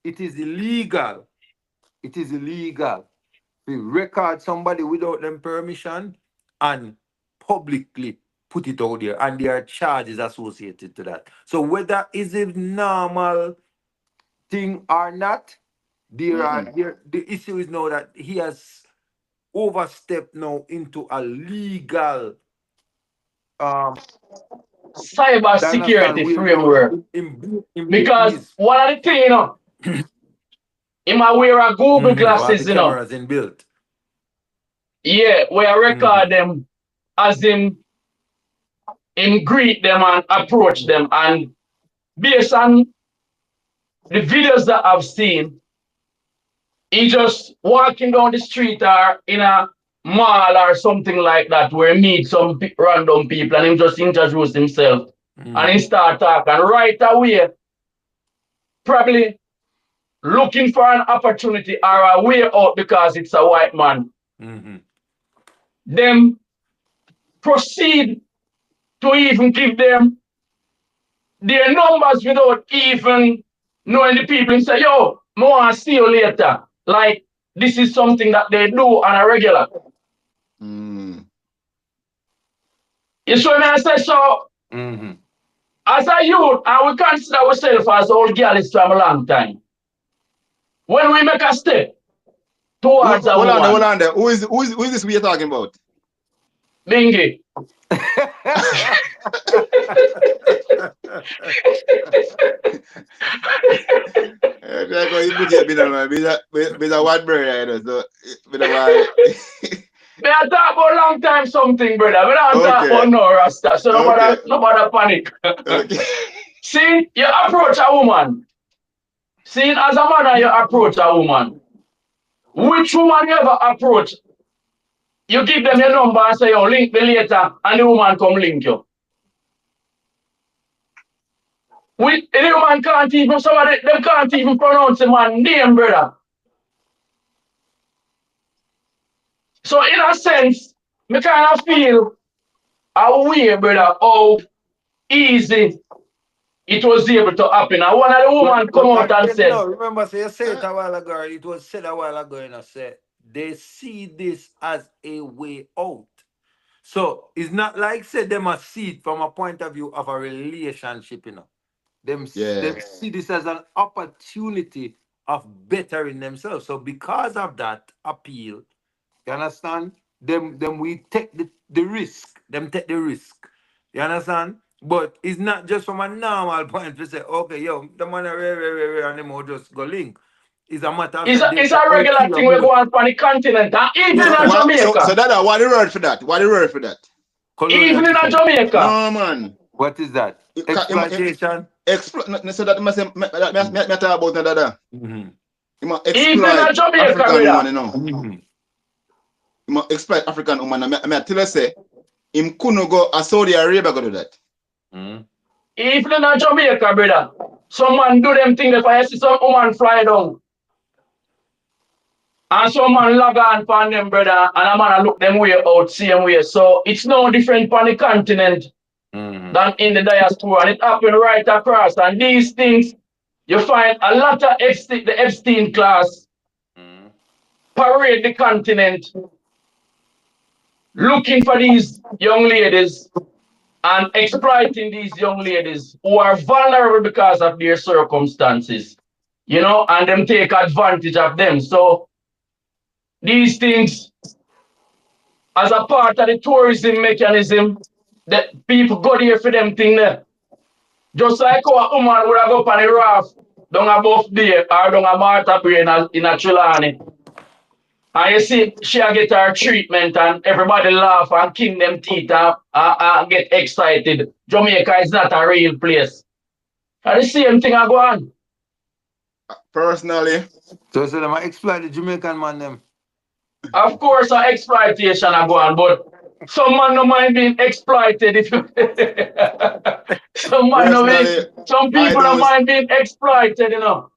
it is illegal. It is illegal to record somebody without them permission and publicly put it out there, and there are charges associated to that. So whether is it normal thing or not, the issue is now that he has overstepped now into a legal cyber security framework. Because one of the things, you know, he might wear a Google glasses, you know. Cameras inbuilt. Yeah, where I record them as him greet them and approach them. And based on the videos that I've seen, he just walking down the street or in a mall or something like that where he meet some random people and him just introduce himself and he start talking. And right away, probably looking for an opportunity or a way out because it's a white man. Them proceed to even give them their numbers without even knowing the people and say, yo, I want to see you later. Like, this is something that they do on a regular. You see what I say? So, as a youth, I will consider ourselves as old girls from a long time. When we make a step towards a woman. Hold on there. Who is this we are talking about? Bingy. You put your bit of one brother, so Me I talk about long time something, brother. We don't talk about no rasta, so nobody panic. Okay. See, you approach a woman. See, as a man, you approach a woman. Which woman you ever approach? You give them your number and say, yo, link me later, and the woman come link you. The woman can't even, them can't even pronounce the man's name, brother. So in a sense, me kind of feel a way, brother, how easy it was able to happen. And one of the women come out and said, no, remember, so you said it a while ago, it was said a while ago, said they see this as a way out. So it's not like say them a see it from a point of view of a relationship, Them see this as an opportunity of bettering themselves. So because of that appeal, you understand? Them we take the risk. Them take the risk. You understand? But it's not just from a normal point to say, okay, yo, the man and them will just go link. It's a matter of it's a regular thing we go on the continent, and even in Jamaica. So that what the word for that? What the word for that? Even in Jamaica. No, man. What is that? Exploitation? So that must me talk about that. Even in Jamaica, African brother. woman, He must exploit African woman. I tell you say, him couldn't go a Saudi Arabia go do that. Even in Jamaica, brother. Some man do them things if I see some woman fly down. And some man log on for them, brother, and a man look them way out, same way. So it's no different on the continent than in the diaspora. And it happened right across. And these things, you find a lot of the Epstein class parade the continent looking for these young ladies and exploiting these young ladies who are vulnerable because of their circumstances, and them take advantage of them. So these things, as a part of the tourism mechanism, that people go there for them thing there. Just like how a woman would have go up on the raft down above there or down a Martha Bay in a Trelawney. And you see, she get her treatment and everybody laugh and king them teeth and get excited. Jamaica is not a real place. And the same thing I go on. Personally. So them exploit the Jamaican man them. Of course, exploitation I go on, but some man no mind being exploited. If you some people don't mind being exploited,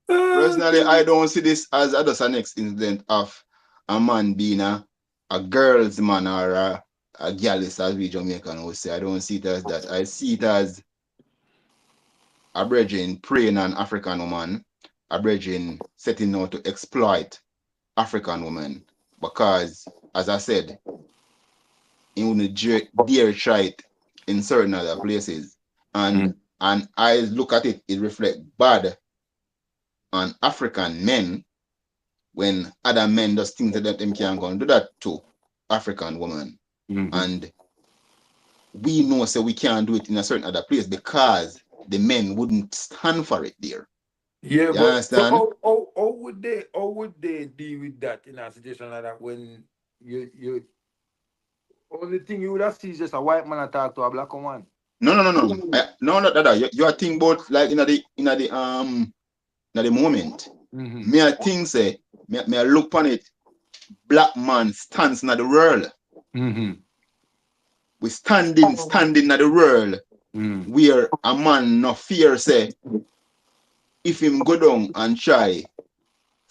Personally, I don't see this as just an incident of a man being a girl's man or a gallus, as we Jamaican would say. I don't see it as that. I see it as a brethren preying on African woman, a brethren setting out to exploit African women. Because, as I said, he wouldn't dare try it in certain other places. And I look at it, it reflects bad on African men when other men just think that them can't go and do that to African women. And we know so we can't do it in a certain other place because the men wouldn't stand for it there. Yeah, you but understand? So how would they deal with that in a situation like that when you only thing you would have seen is just a white man attack to a black woman? No. You are thinking about like in the moment. Me I think say me I look on it. Black man stands in the world. We standing in the world where a man no fear say if him go down and try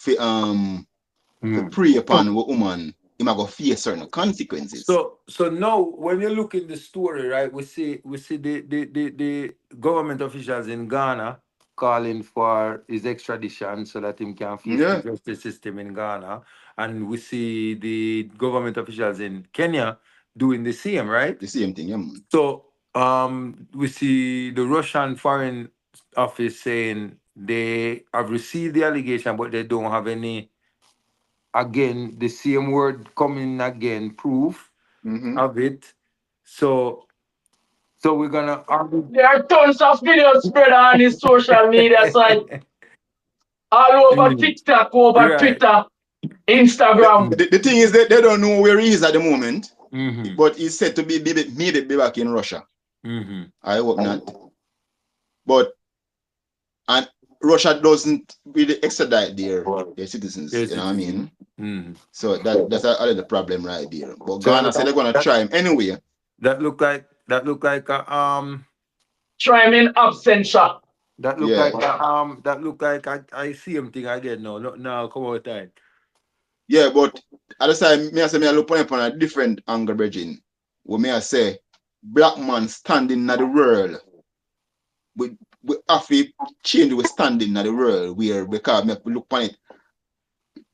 to prey upon a woman, he might go face certain consequences. So now when you look in the story, right, we see the government officials in Ghana calling for his extradition so that him can face the justice system in Ghana. And we see the government officials in Kenya doing the same, right? The same thing, yeah, man. So we see the Russian Foreign Office saying they have received the allegation, but they don't have any, again, the same word coming again, proof of it. So we're gonna argue. There are tons of videos spread on his social media site, all over TikTok, over Right. Twitter, Instagram. The thing is that they don't know where he is at the moment, but he's said to be maybe be back in Russia. I hope not. But and Russia doesn't really extradite their citizens, you know what I mean? So that's a little problem right there. But Ghana said they're gonna try him anyway. That look like Try him in absentia. that look like I see him thing again now. Now come out time. Yeah, but at the time, me I say me I look upon a different angle, Virgin. Where me I say black man standing in the world. We have to change the standing in the world where because me look upon it.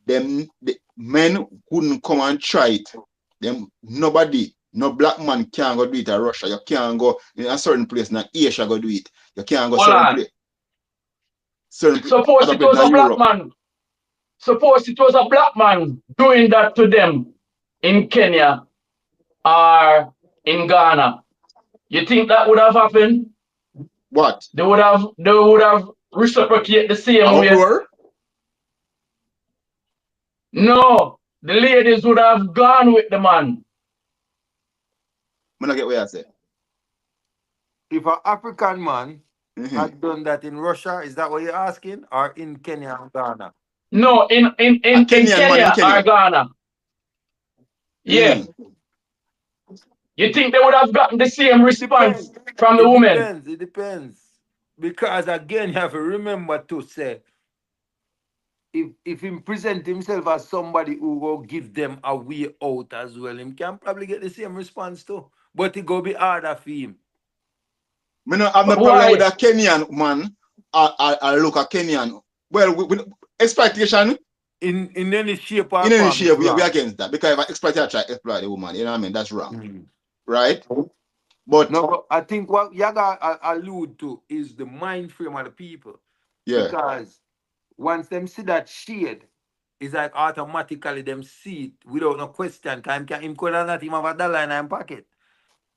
The men couldn't come and try it. Nobody, no black man can go do it in Russia. You can't go in a certain place in Asia go do it. You can't go certain place. Suppose it was a black man. Suppose it was a black man doing that to them in Kenya or in Ghana. You think that would have happened? What? They would have reciprocated the same way. No, the ladies would have gone with the man. I don't get what I say. If an African man had done that in Russia, is that what you're asking? Or in Kenya or Ghana? No, in Kenya or Ghana. Yeah. You think they would have gotten the same response from the women? It depends. Because again, you have to remember to say, if he present himself as somebody who will give them a way out as well, he can probably get the same response too. But it go be harder for him. I don't have no problem with a Kenyan man. I look at Kenyan. Well, with exploitation in any shape or in any shape, we are against that. Because if an exploiter try to exploit the woman, you know what I mean? That's wrong. Right? But no, I think what Yaga allude to is the mind frame of the people. Yeah. Because once them see that shade, it's like automatically them see it without no question. Because him could not even have a dollar in his pocket.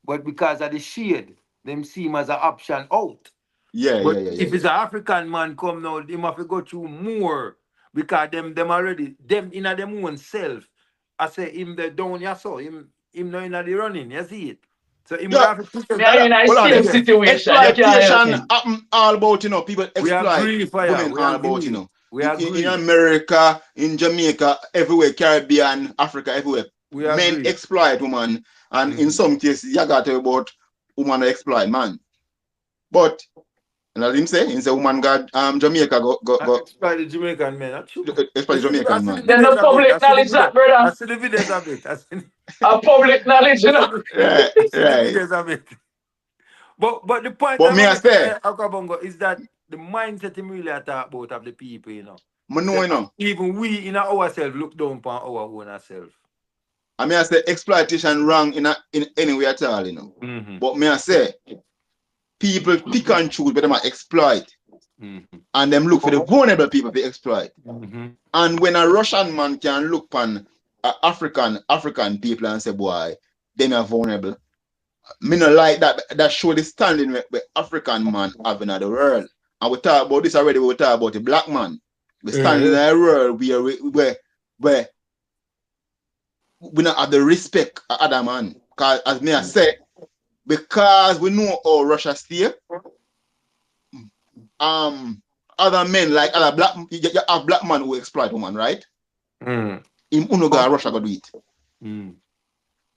But because of the shade, them see him as an option out. Yeah. If it's an African man come now, him have to go through more. Because them already, them in them own self. I say him the down here, so him no in the running, you see it. So him have to in a same situation. Exploitation happen all about, you know, people exploit women all about, you know. We agree. In America, in Jamaica, everywhere, Caribbean, Africa, everywhere. Men exploit women, and in some cases, you got to about woman exploit man. But and as him say woman got Jamaica go exploit the Jamaican men. Exploit the Jamaican man. Then the public knowledge that, brother. I see the videos of it. A public knowledge, you know. Right. But the point but me I say is that the mindset him really talk about of the people, you know. You know. Even we in ourselves look down upon our own ourselves. I mean I say exploitation wrong in any way at all, you know. But me I say people pick and choose, but them exploit. And them look for the vulnerable people to exploit. And when a Russian man can look on African people and say, boy, they are vulnerable. Me not like that. That show the standing where African man have in the world. And we talk about this already. We talk about the black man. We stand in a world where we not have the respect of other man. Because as me I say, because we know how Russia stay, other men like other black, you have black man who exploit woman, right? In Unoga, Russia go do it.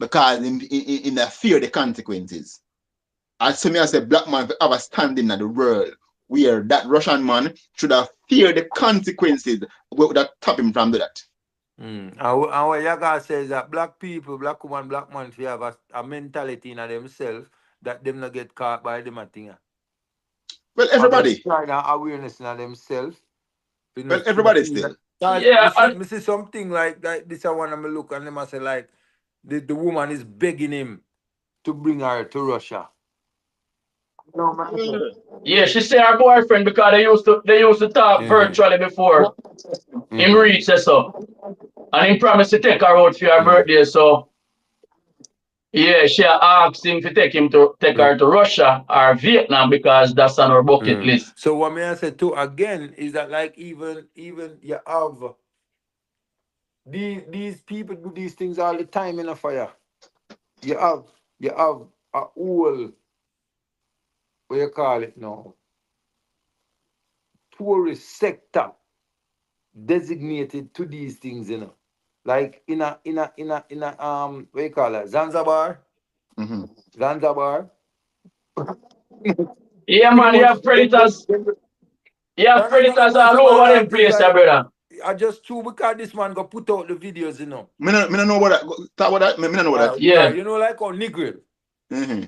Because in the fear the consequences. As to me, I say black man have a standing in the world where that Russian man should have feared the consequences that stop him from that. And what Yaga says that black people, black woman, black man, if you have a mentality in themselves that them not get caught by them a thing. Well, Have them everybody. trying awareness in themselves. Well, everybody still. Yeah, Me see something like this. I want to look and them I say like the woman is begging him to bring her to Russia. No man. yeah, she say her boyfriend because they used to talk virtually before him reach us up. And he promised to take her out for her birthday, so yeah, she asked him to take her to Russia or Vietnam because that's on her bucket list. So what may I say too again is that like even you have these people do these things all the time in a fire. You have a whole what you call it now tourist sector designated to these things, you know. Like in a what you call it, Zanzibar. Zanzibar. Yeah, Pretty man, you much have predators. You have predators all over them place, brother. I just true because this man got put out the videos, you know. Me no know what that. Talk about that. Me no know what that. Yeah. You know, like on Negril.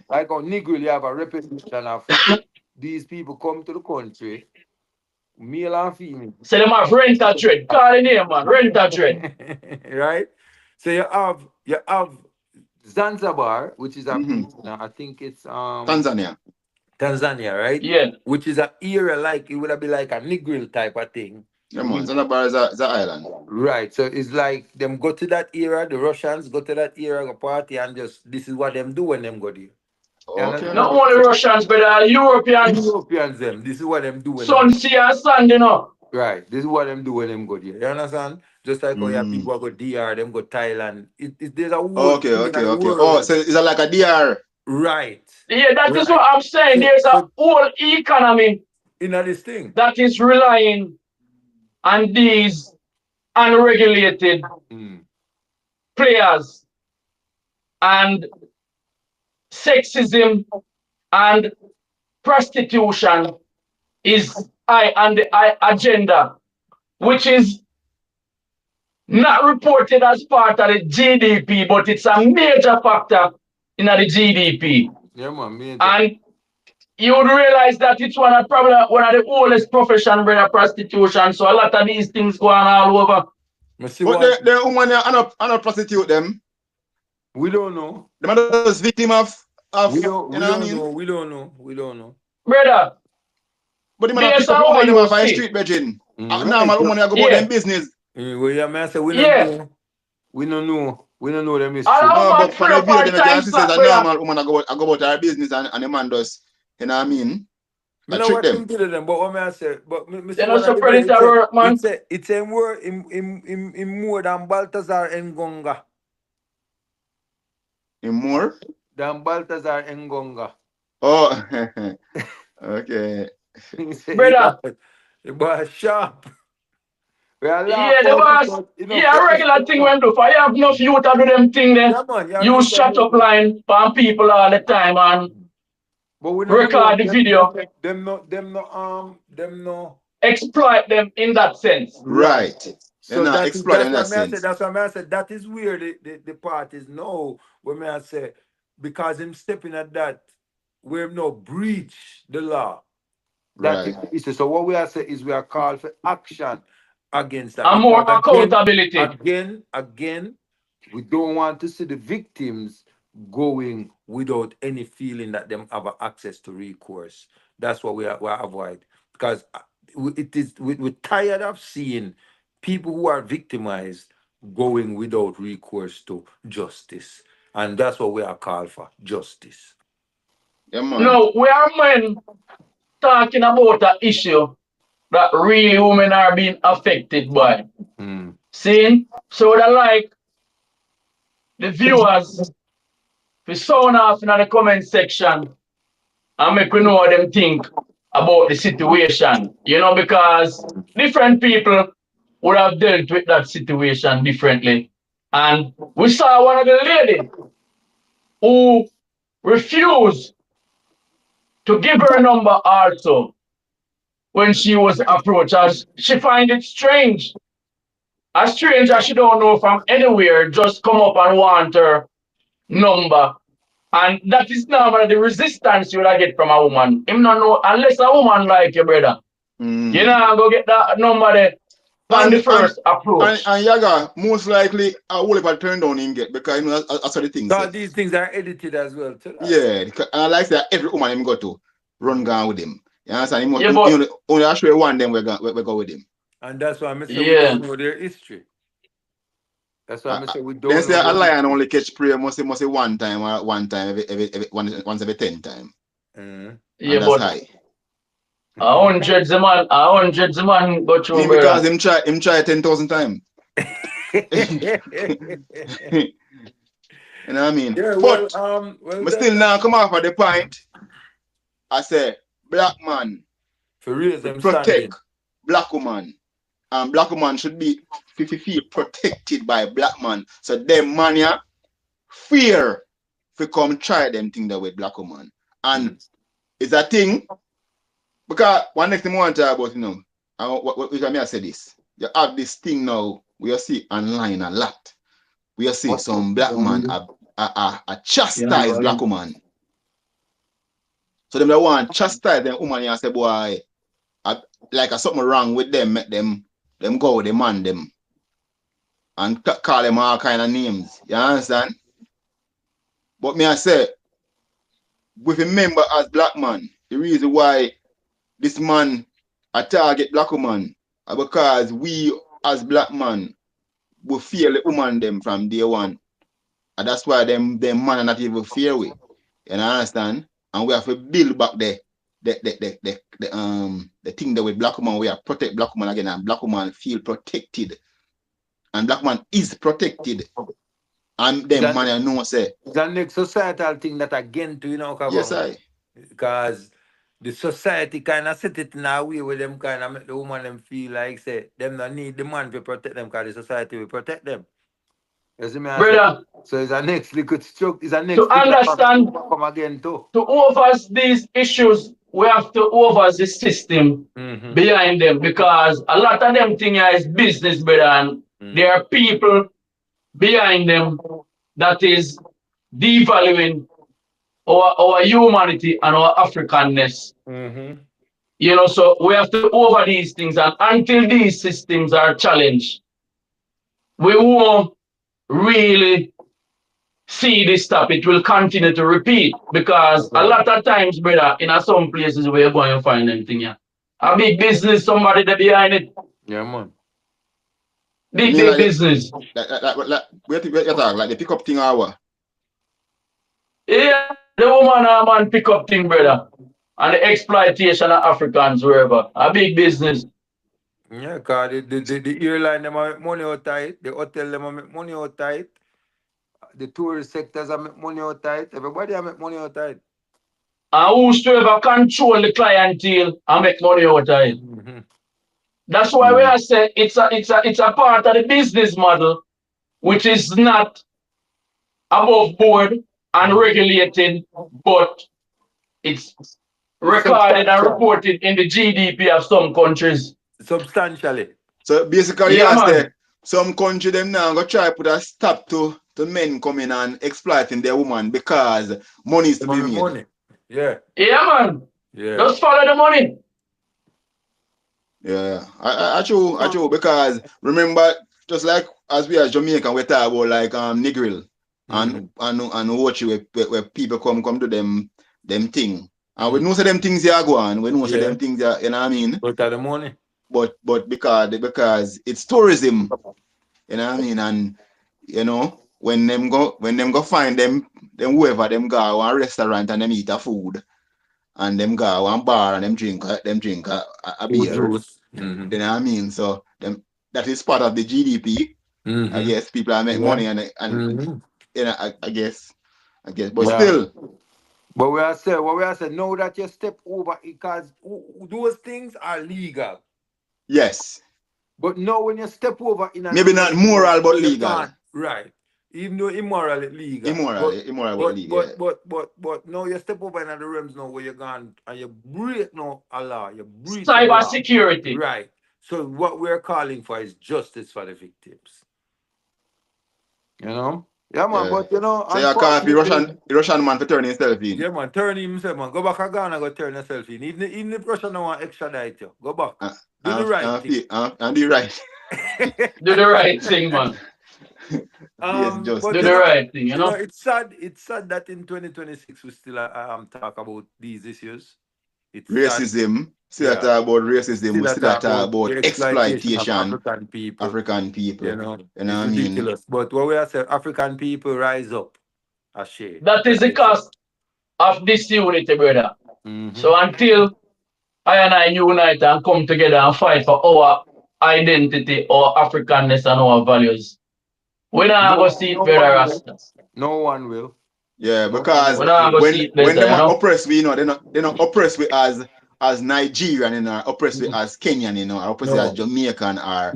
Like on Negril, you have a representation of these people come to the country, male and female. So them have rent-a trade. Call the name, man. Rent-a trade. Right? So you have Zanzibar, which is a I think it's Tanzania. Tanzania, right? Yeah. Which is an area like it would be like a Negril type of thing. Yeah, man. Zanzibar is an island. Right. So it's like them go to that area, the Russians go to that area, go party, and just this is what them do when them go there. Okay. Not only Russians, but Europeans. Europeans them. This is what them do when Sun, sea, and sand, you know. Right. This is what them do when them go there. You understand? Just like how you have people who go DR, them go Thailand. There's a whole Okay. Oh, so it's like a DR. Right. Yeah, that is what I'm saying. There's a whole economy in this thing that is relying on these unregulated players, and sexism and prostitution is high on the agenda, which is not reported as part of the GDP, but it's a major factor in the GDP. Yeah, man, major. And you would realize that it's probably one of the oldest profession, brother, prostitution. So a lot of these things go on all over. But the woman are not prostitute them. We don't know. The man is victim of we don't know. Brother. But the man pick up woman them off a street bedroom. Normal woman go about them business. We don't know. We don't know them is true. No, but for the video, then I see says a normal woman go about her business and the man does, you know what I mean? I trick them. Them. But what I say, but they're not so predator, man. It's a word in more than Balthazar and Gonga. In more? Than Balthazar and Gonga. Oh, okay. Brother. The boy sharp. Yeah, the boss. Yeah, a regular thing when do. For you have enough youth to do them thing then. You shut up line for people all the time and record the video. Them no exploit them in that sense. Right. So that's why I said that is where the part is no. When I say because him stepping at that, we have no breach the law. Right. So what we are saying is we are called for action against that. And more accountability. Again, we don't want to see the victims going without any feeling that them have access to recourse. That's what we avoid. Because we're tired of seeing people who are victimized going without recourse to justice. And that's what we are called for, justice. Yeah, man. No, we are men talking about an issue that really women are being affected by. See? So would I like the viewers to sound off in the comment section and make we know what them think about the situation. You know, because different people would have dealt with that situation differently. And we saw one of the ladies who refused to give her number also. when she was approached. As she find it strange. A stranger she don't know from anywhere just come up and want her number. And that is normally the resistance you will get from a woman. Him not know unless a woman like you, brother. You know, go get that number there on the first approach. And Yaga, most likely, a whole heap of turn down him get because you know that's what the thing So said. these things are edited as well. Too. Yeah, and I like that every woman him go to run gone with him. You understand? Yeah, but only actually one them we go with him. And that's why I say we yeah, don't know their history. That's why I say we They don't say know a their lion history. only catch prey must say one time or one time once every 10 time. And yeah, that's but high. 100 the man go through, Mean because brother. him try 10,000 times. You know what I mean? Yeah, But well, still now come off at the point. I say black man for real, we them protect standing. black woman. And black woman should be feel protected by black man. So them man yeah, fear to come try them thing that with black woman. And it's a thing because one next thing I want to talk about, you know, I say this. You have this thing now we see online a lot. We see some black man a chastise black woman. So them that want chastise them woman and say, boy, like something wrong with them, make them go with the man them. And call them all kind of names. You understand? But me I say, we remember as black man, the reason why this man a target black woman because we as black man we fear the woman them from day one. And that's why them man are not even fear we. You understand? And we have to build back the thing that with black woman we are protect black woman again and black woman feel protected. And black man is protected. And them man I know say. It's a next societal thing that again to, you know, Yes, I. because the society kind of set it in a way where them kind of make the woman them feel like say them not need the man to protect them because the society will protect them. You see me? I say? Brother, So it's a next liquid stroke. It's a to next thing that understand, come again too. to overcome these issues, we have to overcome the system behind them because a lot of them thing is business, brother, and there are people behind them that is devaluing our humanity and our Africanness. You know, so we have to over these things, and until these systems are challenged, we won't really see this stop. It will continue to repeat because a lot of times, brother, in some places where you're going to find anything, yeah. A big business, somebody there behind it. Yeah, man. Big like, business. Like they pick up thing hour. Yeah, the woman and man pick up thing, brother. And the exploitation of Africans wherever. A big business. Yeah, because the airline them make money out tight, the hotel them make money out tight, the tourist sectors make money out tight, everybody make money out tight. And whosoever control the clientele and make money out of it. That's why we are saying it's a part of the business model, which is not above board and regulated, but it's recorded and reported in the GDP of some countries. Substantially. So basically, yeah, some country them now go try put a stop to men coming and exploiting their woman because money is to be made. Money. Yeah. Yeah, man. Yeah. Just follow the money. Yeah, I true because remember just like as we as Jamaican we talk about like Negril and watch where people come to them thing and we know say them things here go on we know say them things here, you know what I mean, but the money but because it's tourism, you know what I mean, and you know when them go find them whoever them go a restaurant and them eat a food and them go one bar and them drink a beer. You know what I mean? So them that is part of the GDP. I guess people are make money and you know I guess. But still. But we are saying now that you step over because those things are legal. Yes. But now when you step over in maybe not moral but legal. Right. even though immoral it legal. Immoral but legal. But now you step over in the realms now where you're gone and you break now a law, you breach a Cyber law. security. Right. So what we're calling for is justice for the victims. You know? Yeah, man, Yeah. but you know, So you can't be Russian man for turning himself in. yeah, man, turn himself, man. Go back to Ghana, go turn yourself in. Even if Russia don't want extradite you, go back. Do the right thing. And do right. Do the right thing, man. Yes, just But Do you the know, right thing, you know? it's sad. It's sad that in 2026 we still talk about these issues. It's sad. racism. Still Yeah. talk about racism. Still We still talk talk about about the exploitation of exploitation African people. African people. You know, You know it's what I mean? ridiculous. But what we are saying, African people rise up. A shade. That is the cost of this unity, brother. So until I and I unite and come together and fight for our identity, our Africanness, and our values, we're not going to see it better, Rastas. No one will. Yeah, No one because We're will. not going to see it better, when them you know? oppress we, you know, they not oppress we as Nigerian, you know, oppress we as Kenyan, you know, or oppress we as Jamaican or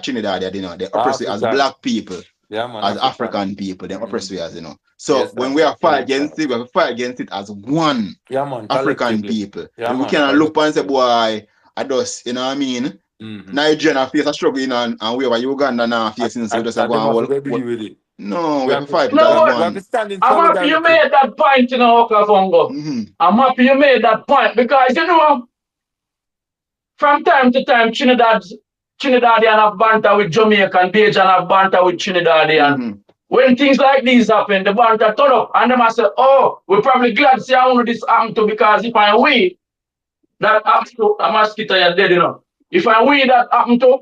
Trinidadian, you know, they oppress we as black people. Yeah, man, as African people, they oppress we as, you know. So Yes, when sir. we are fight against it, we have to fight against it as one Yeah, man, African collectively. people. Yeah, we man, cannot look and say, boy, I just, you know what I mean? Nigeria face a struggle, you know, and we have Uganda now facing, so we just go on. With it. No, we have to fight You know what? one. I'm happy you made that point, you know, Okafongo. I'm happy you made that point because, you know, from time to time, Trinidadian have banter with Jamaican, Bajan have banter with Trinidadian. When things like these happen, the banter turn up and them say, oh, we're probably glad to see how this happen to because if I we that happen to a mosquito, you're dead, you know. If I we that happen to,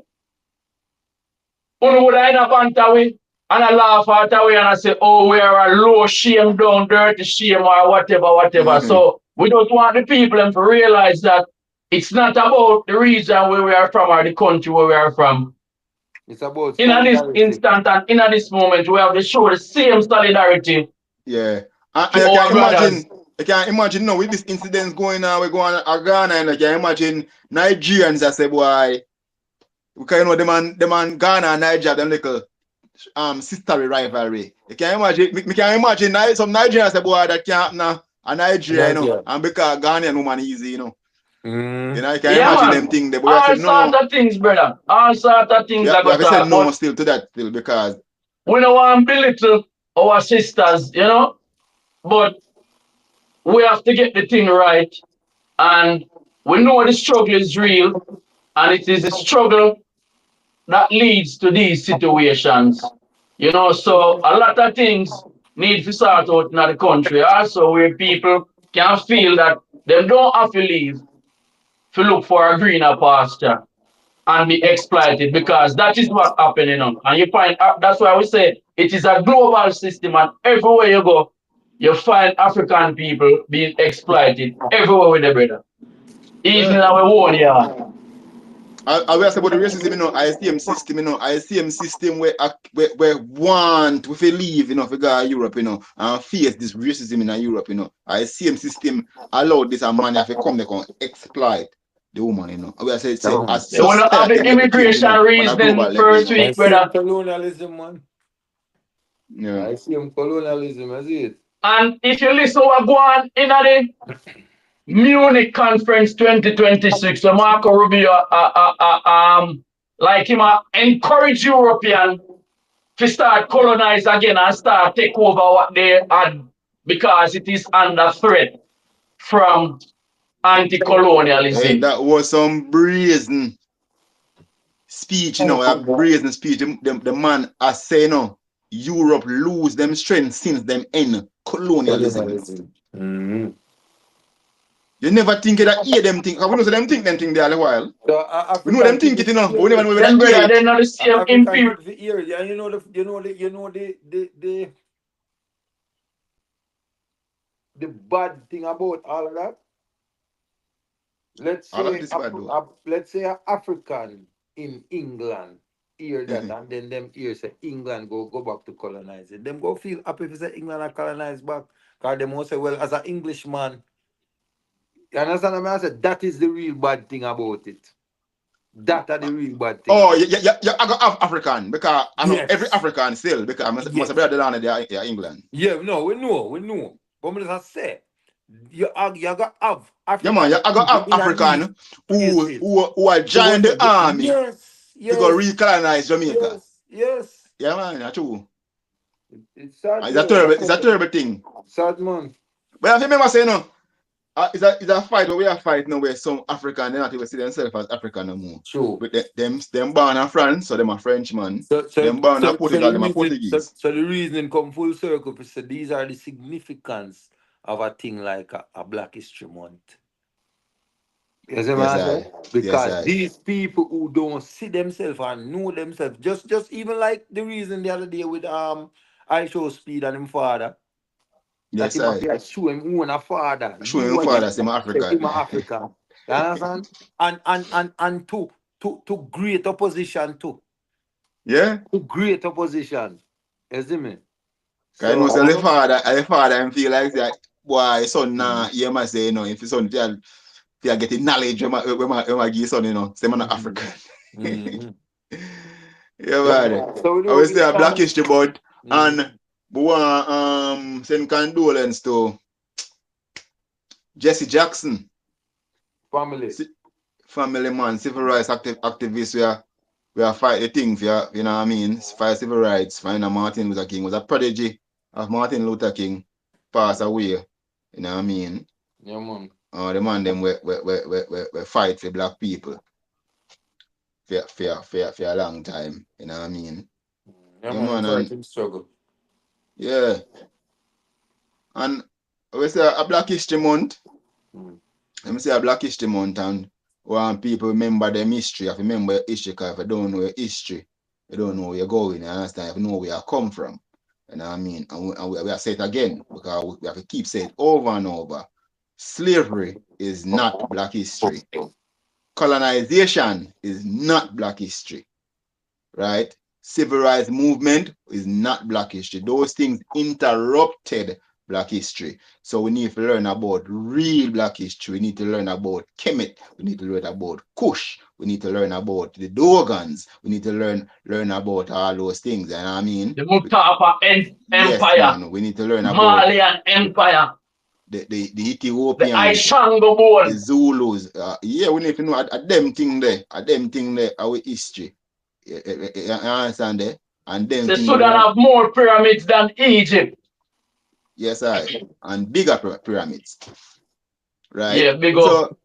would I in a banter with and I laugh at away and I say, oh, we are a low shame down, dirty shame or whatever. So we don't want the people to realize that it's not about the region where we are from or the country where we are from. It's about in this instant and in this moment, we have to show the same solidarity. Yeah. And you can imagine now with this incidents going on, we're going to Ghana, and I can imagine Nigerians that say, boy, because you know them and Ghana and Nigeria, them little sisterly rivalry. You can imagine, me can imagine some Nigerians say, boy, that can't happen now. And Nigeria, you know, and because Ghanaian woman easy, you know. You know, you can imagine them things. The boy all said, sorts of things, brother. All sorts of things yeah, are going to say no still to that still because we don't want to belittle our sisters, you know, but we have to get the thing right. And we know the struggle is real, and it is a struggle that leads to these situations. You know, so a lot of things need to sort out in the country also where people can feel that they don't have to leave to look for a greener pasture and be exploited because that is what's happening now. And you find that's why we say it is a global system, and everywhere you go, you find African people being exploited everywhere with the brother. Even in our own yard. I will say about the racism, you know, ICM system, you know, ICM system where want we leave, you know, if we go to Europe, you know, and face this racism in Europe, you know. ICM system allowed this man to come, they can exploit the woman, you know. I will say as they want to have the immigration reason first week, brother. Colonialism, man. Yeah. ICM colonialism, as it. And if you listen to what go on in the Munich Conference 2026, where Marco Rubio like him encourage European to start colonize again and start take over what they had because it is under threat from anti-colonialism. Hey, that was some brazen speech, you know, a brazen speech. The man has said, you know, Europe lose them strength since them end colonialism. You never think that hear them think. We know so them think them thing there a while. So, we know them think it, you know, but we never know them brother, they're not the same imperial. Yeah, you know the bad thing about all of that. Let's say an African in England hear that, and then them hear say England go back to colonizing. Them go feel happy if say England are colonized back. Because them will say, well, as an Englishman, you understand what I said? That is the real bad thing about it. That are the real bad thing. Oh, yeah, I got have African because I know every Yes. African still because I must have been the land of England. Yeah, no, we know. But me just say, you got have Yeah, man, African I got people have in African these who places. who are join the army Yes, to go yes, recolonize Jamaica. yes. Yeah, man, that's true. It's sad, It's a terrible thing. sad, man. But I remember saying, no, it's a fight where we are fighting now where some African, they not even see themselves as African no more. True. But them born in France, so them a Frenchman. So Them born in Portugal, them a the Portuguese. so the reasoning come full circle. So these are the significance of a thing like a Black History Month. Yes, Yes, man. Yes, Because these people who don't see themselves and know themselves, just even like the reason the other day with I show speed and him father. That Yes, him have to show him own a father. show You him and father, say I'm African. him a African. You understand? And to great opposition too. Yeah? To great opposition. You see me? Cause I know So say the father and feel like that boy his son nah, you must say, you know, if his son feel getting knowledge when my give his son, you know, say man not African. mhm. Yeah, man. So we I know will we say a Black History Month mhm. and we want send condolence to Jesse Jackson, Family. family man, civil rights activist. We are fight the thing for you know what I mean, fight civil rights. Find Martin Luther King was a prodigy of Martin Luther King, passed away. You know what I mean? Yeah, man. The man them we fight for black people for a long time. You know what I mean? Yeah, Yeah, man. man, Fight and and struggle. yeah, and we say a Black History Month. Mm. Let me say a Black History Month and want people remember their history. If you remember your history, because if you don't know your history, you don't know where you're going. You understand? If you know where you come from. You know what I mean? And we have to say it again because we have to keep saying it over and over. Slavery is not Black history. Colonization is not Black history. Right? Civil rights movement is not Black history. Those things interrupted Black history. So we need to learn about real Black history. We need to learn about Kemet. We need to learn about Kush. We need to learn about the Dogons. We need to learn about all those things. And I mean, The Mustafa yes, Empire, man. We need to learn about Malian Empire, the the Ethiopians, Ishango the bone. Zulus. Yeah, we need to know at them thing there, our history. You understand there? And them The thing there, Sudan have more pyramids than Egypt. yes, and bigger pyramids, right? Yeah, big up. So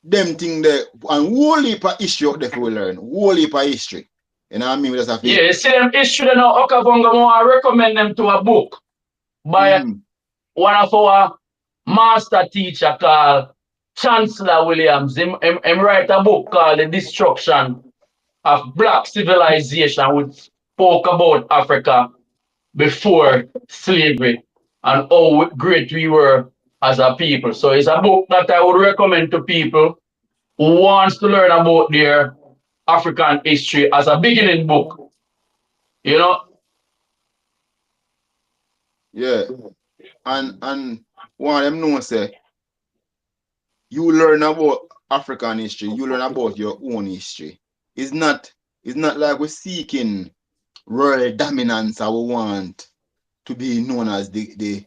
them thing there, and whole heap of history out there for we learn, whole heap of history. You know what I mean? We just have to, Yeah, you see them issue now, Okavonga, I recommend them to a book by one of our master teacher called Chancellor Williams. Him write a book called The Destruction of Black Civilization, which spoke about Africa before slavery and how great we were as a people. So it's a book that I would recommend to people who wants to learn about their African history as a beginning book. You know? yeah. And one of them know say you learn about African history, you learn about your own history. It's not like we're seeking world dominance or we want to be known as the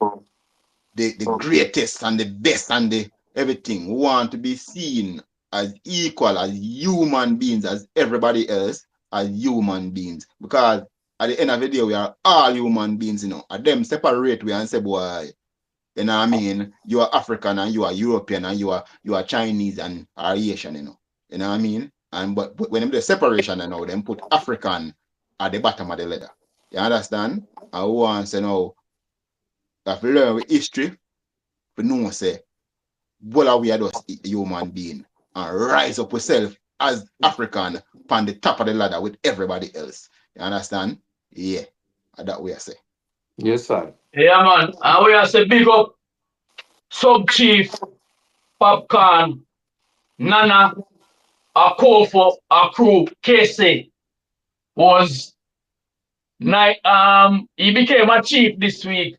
greatest and the best and the everything. We want to be seen as equal, as human beings, as everybody else, as human beings. Because at the end of the day, we are all human beings, you know. And them separate we and say, boy, you know what I mean? You are African and you are European and you are Chinese and are Asian, you know. You know what I mean? And but when they separation and now them put African at the bottom of the ladder. You understand? I want to say now, if you learn with history, we know say, what we are just human being and rise up yourself as African on the top of the ladder with everybody else. You understand? Yeah. That way I say. Yes, sir. Yeah, man. And we have to big up Sub Chief, Popcorn, Nana, Akofo, Akru, Casey was night. He became a chief this week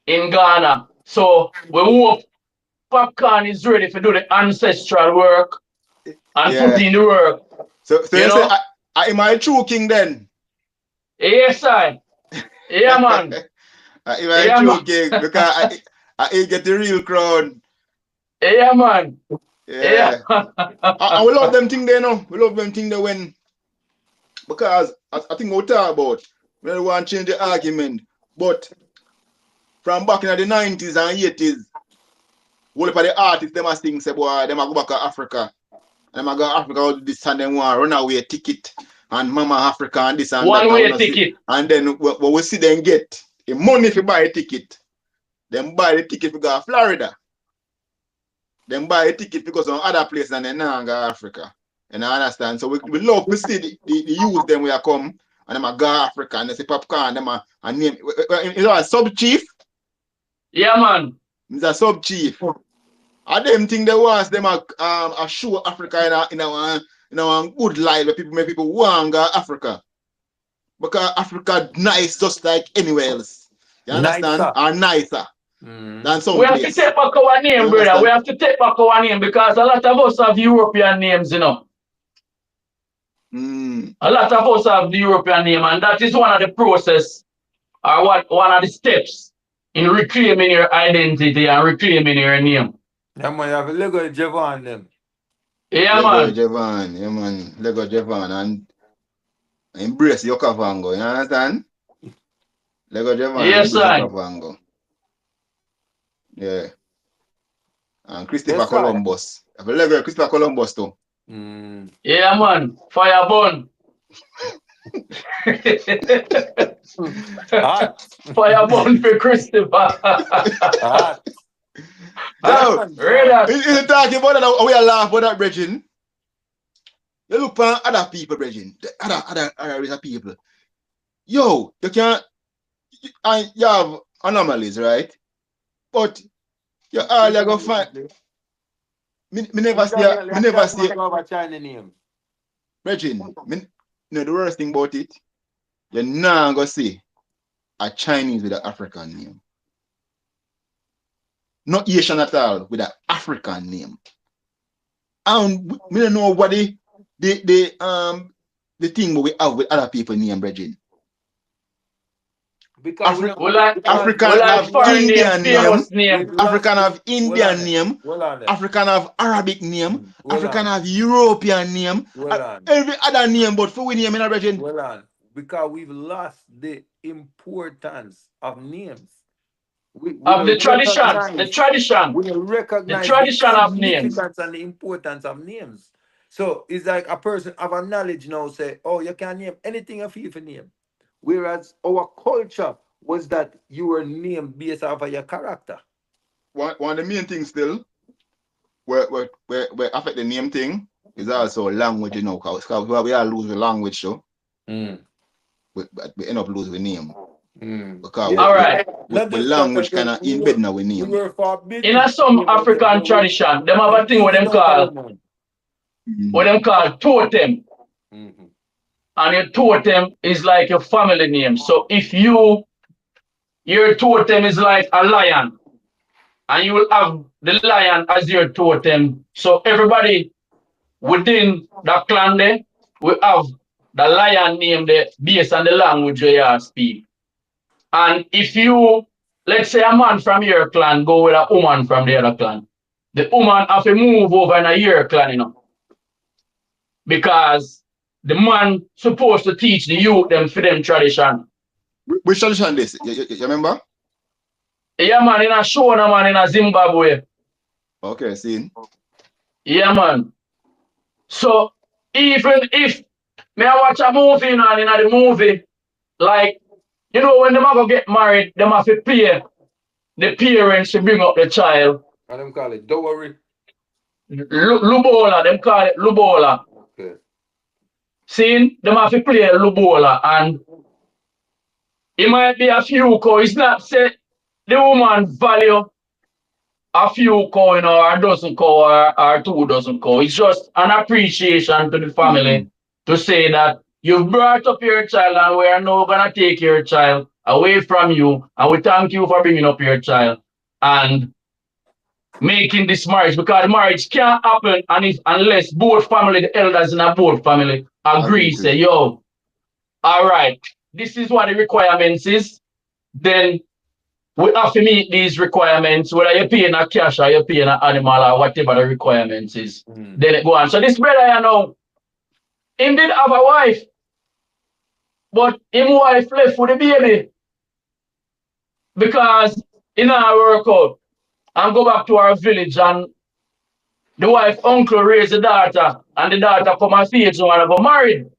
in Ghana. So we hope Popcorn is ready to do the ancestral work and Yeah. put in the work. So You you say, know? am I true king then? Yes, I. Yeah, man. Am I Yeah, true man. king? Because I get the real crown. Yeah, man. Yeah. Yeah. And we love them thing there now. We love them thing there when, because I think we'll talk about, we don't want to change the argument. But from back in the 90s and 80s, all of the artists, them must think, say, boy, them a go back to Africa. Them a go Africa all this and them want run away ticket and Mama Africa and this and that. One And, way ticket. and then what we see them get, the money to buy a ticket. Them buy the ticket to go to Florida. Them buy a ticket because some other place and then now go to Africa. And I understand. So we love to see the youth them where come and them a go Africa and they say popcorn, them a name. You know a sub chief? Yeah, man. He's a sub chief. I them think they want them a show Africa in a good light where people make people want to go Africa. Because Africa nice just like anywhere else. You understand? Nicer. Or nicer than some We have to place. take back our name, You brother. understand? We have to take back our name because a lot of us have European names, you know. A lot of us have the European name, and that is one of the process or one of the steps in reclaiming your identity and reclaiming your name. Yeah, man, you have a Lego Javon them. Yeah, Lego man. Javon, yeah man, Lego Javon and embrace your Kavango, you understand? Lego Javon, Yes, embrace your sir. Kavango. Yeah. And Christopher Yes, sir. Columbus. I have a Lego Christopher Columbus too. Yeah, man. Fire burn. Hot. Fire burn for Christopher. Hot. So, Read that. is it talking about that? We are laughing about that, Bridging. You look for other people, Bridging. Other people. Yo, you can't. You have anomalies, right? But you all you go find. Me never see. China name. Bridging. No, the worst thing about it, you're not gonna see a Chinese with an African name. Not Asian at all with an African name. And we don't know what the thing we have with other people name, Bridging. Because African have Indian name. African have Indian name. Well African have Arabic name. African have European name. Every other name, but for we name in a region. Well on. Because we've lost the importance of names. Of the tradition. The tradition. We recognize the tradition of names. significance and the importance of names. So it's like a person of a knowledge now say, oh, you can name anything you feel for name. Whereas our culture was that you were named based off of your character. One of the main things still where affect the name thing is also language, you know, because we are losing the language, so we end up losing the name. Because the language kind of embed now with name. In some African tradition, them have a thing what them call totem. And your totem is like your family name. So if your totem is like a lion, and you will have the lion as your totem. So everybody within the clan there will have the lion name there based on the language you speak. And if you, let's say a man from your clan go with a woman from the other clan, the woman have to move over in your clan, you know. Because the man supposed to teach the youth them for them tradition. Which tradition this? You remember? Yeah, man, in a show, man, in a Zimbabwe. Okay, see. Yeah, man. So even if me I watch a movie, you know, and in the movie, like, you know, when them go get married, them have to pay the parents to bring up the child. And them call it dowry. Lubola, them call it Lubola. Okay. See, them have to play Lubola, and it might be a few coins. It's not say the woman value a few coin or a dozen coin or 2 dozen coin. It's just an appreciation to the family to say that you've brought up your child and we are now gonna take your child away from you, and we thank you for bringing up your child. And making this marriage, because marriage can't happen unless both family, the elders in a both family agree, say, yo, all right, this is what the requirements is. Then we have to meet these requirements, whether you're paying a cash or you're paying an animal or whatever the requirements is. Then it go on. So this brother, you know, him did have a wife, but him wife left with the baby because he not work out and go back to our village, and the wife uncle raised the daughter and the daughter come of age and want to go married.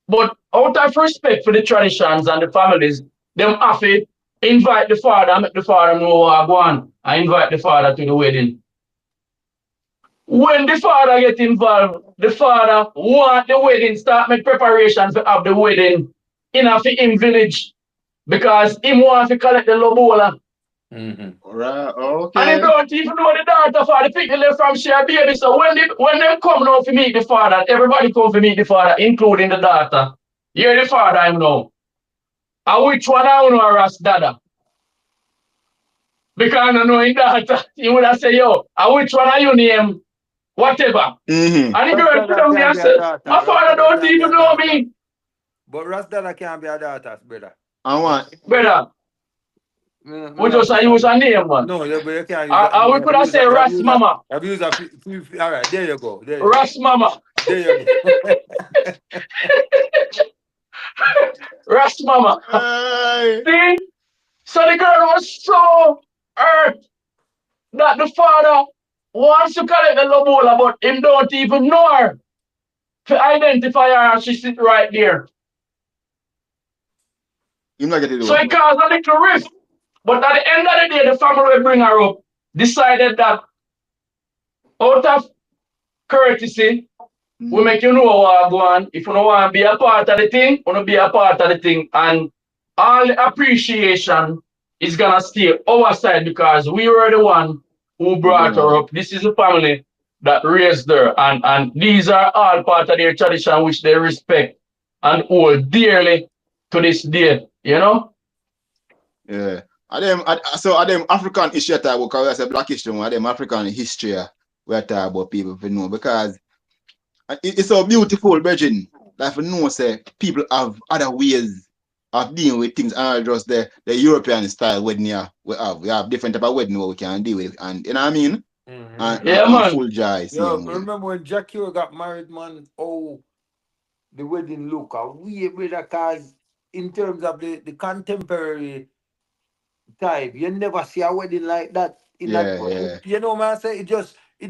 But out of respect for the traditions and the families, them have to invite the father and make the father know what go on and invite the father to the wedding. When the father get involved, the father want the wedding, start make preparations to have the wedding in a him village because him want to collect the lobola. Right, And he okay. don't even know the daughter for the people left from share baby. So when them come now to meet the father, everybody come to meet the father, including the daughter. You're the father, I know. And which one I know Ras Dada? Because I don't know his daughter. He would have said, yo, and which one are you name? Whatever. Mm-hmm. And the girl put down there and said, my father don't even know me. But Rasdala can't be a daughter, brother. I want. Brother, we just use a name, man. No, but you can't use And we could have said Ras Mama. Abuse a all right, there you go. There you Ras Mama. There you go. Ras Mama. See? So the girl was so hurt that the father wants to collect the lobola, but him don't even know her. To identify her, and she sit right there. So it caused a little rift. But at the end of the day, the family will bring her up, decided that out of courtesy, we make you know what go on. If you don't want to be a part of the thing, you don't be a part of the thing. And all the appreciation is going to stay our side because we were the one who brought her up. This is the family that raised her. And these are all part of their tradition, which they respect and hold dearly to this day, you know? Yeah. So are them African history talk about, because we say black history, are them African history we talk about people to know, because it's so beautiful, Virgin. Like, you know, say people have other ways of dealing with things, and just the European style wedding here we have different type of wedding what we can deal with, and you know what I mean? And full joy. Yo, remember when Jack Hugh got married, man? Oh, the wedding look a weird, brother, cause in terms of the contemporary type, you never see a wedding like that. You know what I say? It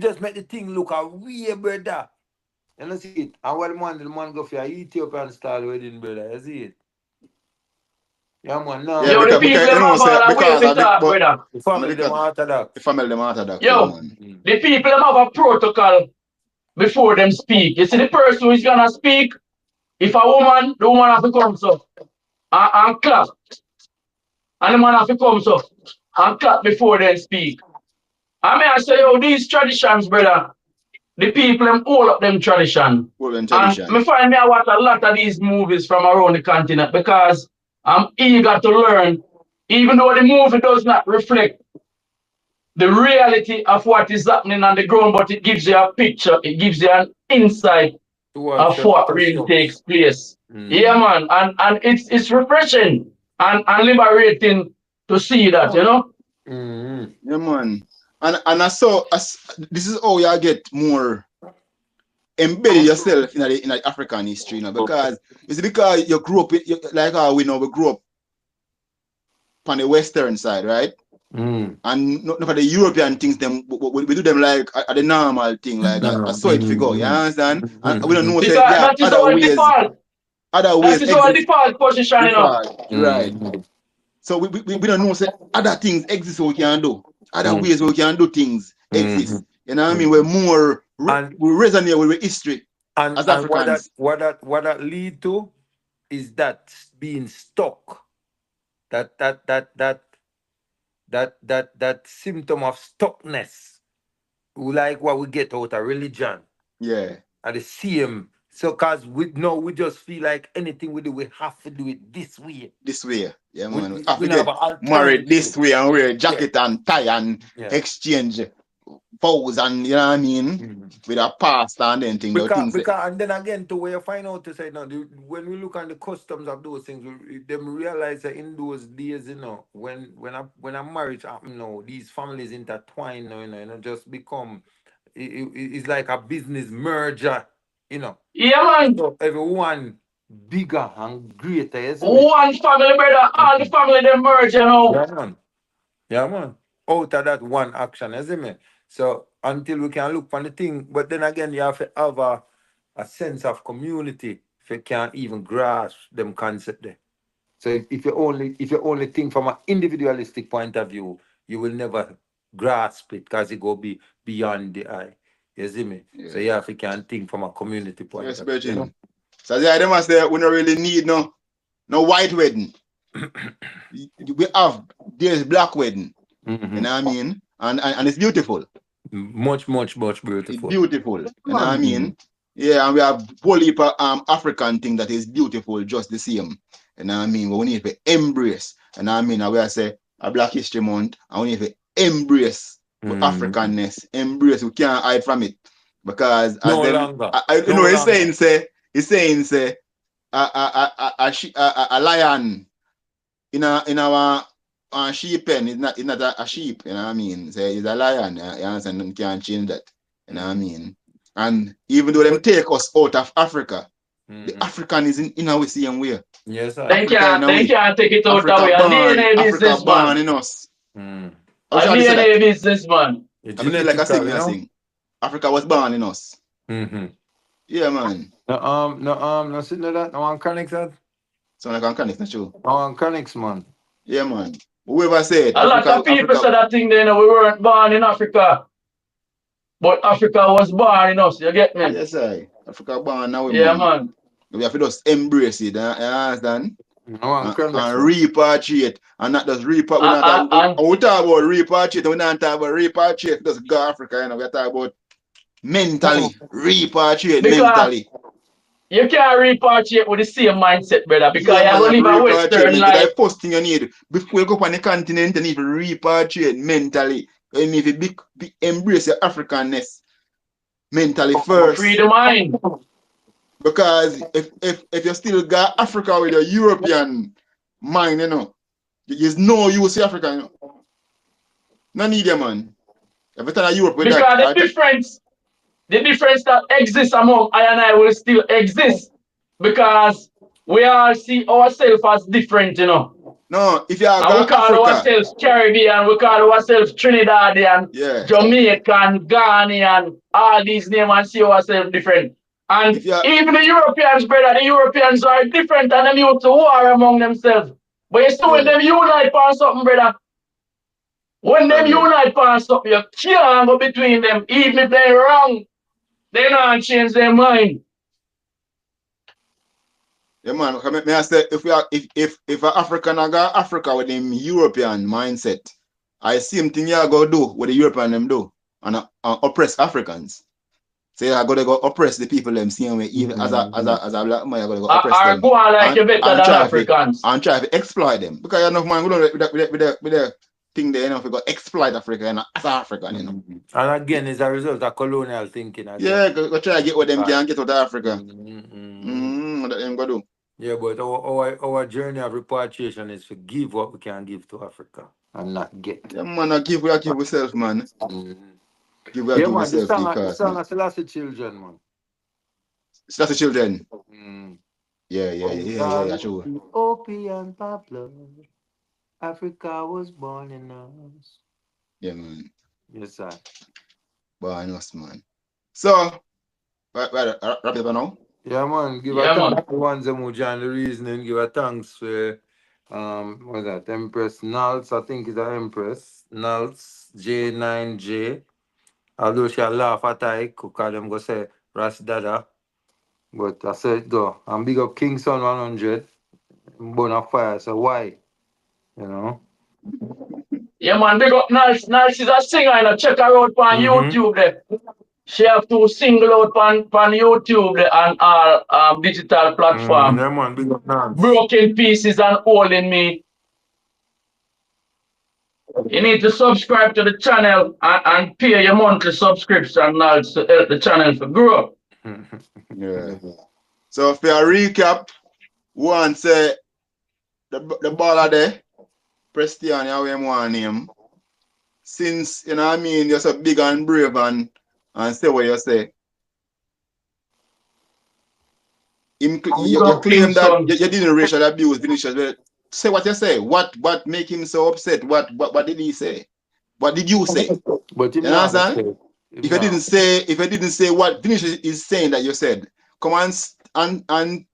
just make the thing look a weird, brother. You know, see it. And what the man go for a Ethiopian style wedding, brother. You see it? Yeah, man. No. Yeah, Yo, because the people say, because of brother. The family them orthodox. The family them orthodox. Yo, the people them have a protocol before them speak. You see, the person who is gonna speak, if a woman, the woman have to come so and clap. And the man have to come so and clap before they speak. I mean, I say, yo, these traditions, brother, the people them all up them tradition. And me find me I watch a lot of these movies from around the continent because I'm eager to learn, even though the movie does not reflect the reality of what is happening on the ground, but it gives you a picture, it gives you an insight of what really takes place. Yeah, man. And it's refreshing and liberating to see that, you know? Yeah, man. And I saw this is how you get more embedded yourself in the African history, you know, because it's because you grew up like how we know we grew up on the western side, right? And not for the European things, them we do them like the normal thing, like I saw it figure, you understand? And we don't know say that is our default. Other ways that is our default position, you know. Right. So we don't know say other things exist what we can do. Other ways we can do things exist. You know what I mean? We're more we resonate with history as Africans. What that lead to is that being stuck. That symptom of stuckness, like what we get out of religion. Yeah. And the same. So cause we just feel like anything we do, we have to do it this way. This way. Yeah, man. We get married this way and wear jacket and tie and exchange vows and you know what I mean, with a past and then thing, Because and then again to where you find out to say now when we look at the customs of those things, them realize that in those days, when a marriage happen now, these families intertwine now, just become it's like a business merger, Yeah, man. So everyone bigger and greater, you see me? One family, brother. All the family they merge, Yeah, man. Yeah, man. Out of that one action, you see me? So until we can look for the thing, but then again, you have to have a sense of community if you can't even grasp them concept there. So if you only think from an individualistic point of view, you will never grasp it because it go be beyond the eye. You see me? Yeah. So you have to can think from a community point Yes, of view. Virgin. So yeah, they must say we don't really need no white wedding. We have there's black wedding. You know what I mean? And it's beautiful. Much beautiful. It's beautiful. You know what I mean? Yeah, and we have whole heap of African thing that is beautiful, just the same. You know what I mean? But we need to embrace. You know what I mean? And we say a Black History Month, and we need to embrace the Africanness. Embrace. We can't hide from it. Because as No them, longer. he's saying say a lion in our sheep pen is not a sheep, you know what I mean? So it's a lion, you understand? You can't change that, you know what I mean? And even though them take us out of Africa, the African is in our same way. Yes, sir. They can't take it out Africa away. A DNA Africa business, born man. in us. A DNA business, man. It's I feel like I genetical, sing. Africa was born in us. Yeah, man. No, sitting that. No one connects that. So I can connect, not true. No one connects, man. Yeah, man. Whoever said A lot of people said that thing, we weren't born in Africa. But Africa was born in us, you get me? Yes, I. Africa born now, yeah, man. We have to just embrace it, you understand? No one connects. And repatriate. And not just repatriate. We talk about repatriate, we don't talk about repatriate, just go Africa, we talk about mentally. Repatriate mentally. You can't repatriate with the same mindset, brother, because you're going to live a Western life. That's the first thing you need. Before you go up on the continent, you need to repatriate mentally. You need to embrace your Africanness mentally first. Free the mind. Because if you still got Africa with your European mind, there's no use to Africa, No need you, man. Every time Europe with because that. The difference that exists among I and I will still exist because we all see ourselves as different, No, if you are and we call ourselves Caribbean, we call ourselves Trinidadian, Jamaican, Ghanaian, all these names, and see ourselves different. And even the Europeans, brother, the Europeans are different and them used to war among themselves. But you see when them unite for something, brother. When them unite for something, you can't go between them, even if they're wrong. They don't change their mind. Yeah, man. May I say, if an African got Africa with them European mindset, I same thing you go do what the European them do and oppress Africans. So you gotta go oppress the people them same way. Even as a black man, you gotta go oppress them. Go on like you better than Africans. And try to exploit them because you enough man with the thing there, if you go exploit Africa, as African, And again, it's a result of colonial thinking. Again. Yeah, go try to get what them can get out of Africa. What them go do. Yeah, but our journey of repatriation is to give what we can give to Africa and not get. Yeah, man, we give ourselves, man. Give ourselves. The song of Selassie Children, man. Selassie Children. Yeah, sure. Opie and Pablo. Africa was born in us. Yeah, man. Yes, sir. Born in us, man. So, wrap it up now? Yeah, man. Give a thanks to ones who join the reasoning. Give a thanks for what's that? Empress Nals, I think is an Empress. Nals J9J. Although she laugh at I could call them go say Ras Dada. But I said go. And big up Kingston 100. Bonafire. So why? Yeah, man, big up Nals. Nals is a singer, check her out on YouTube there. She have to single out on YouTube and all digital platform. Yeah, man, big up Nals. Broken Pieces and Holding Me. You need to subscribe to the channel and pay your monthly subscription now to help the channel to grow. Yeah. So for a recap, one say the baller there, Prestian, how him want name. Since you know what I mean, you're so big and brave and say what you say. You claim that you didn't racial abuse Vinicius, but say what you say. What make him so upset? What did he say? What did you say? But him You not understand? say. If you didn't say what Vinicius is saying that you said, come on and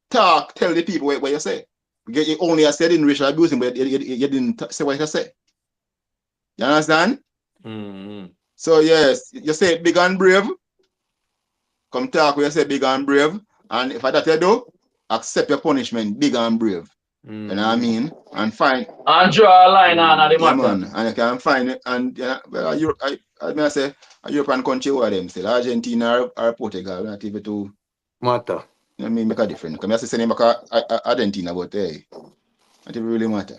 talk, tell the people what you say. You only said in racial abuse, but you didn't say what you say. You understand? Mm-hmm. So yes, you say big and brave. Come talk where you say big and brave. And if I that you do, accept your punishment, big and brave. Mm-hmm. You know what I mean? And find And draw a line on the yeah, matter. man. And you can find it. And yeah, well, I say a European country where them still Argentina or Portugal, not even to Matter. I mean make a difference. Come I say send back Argentina, but hey, not even really matter.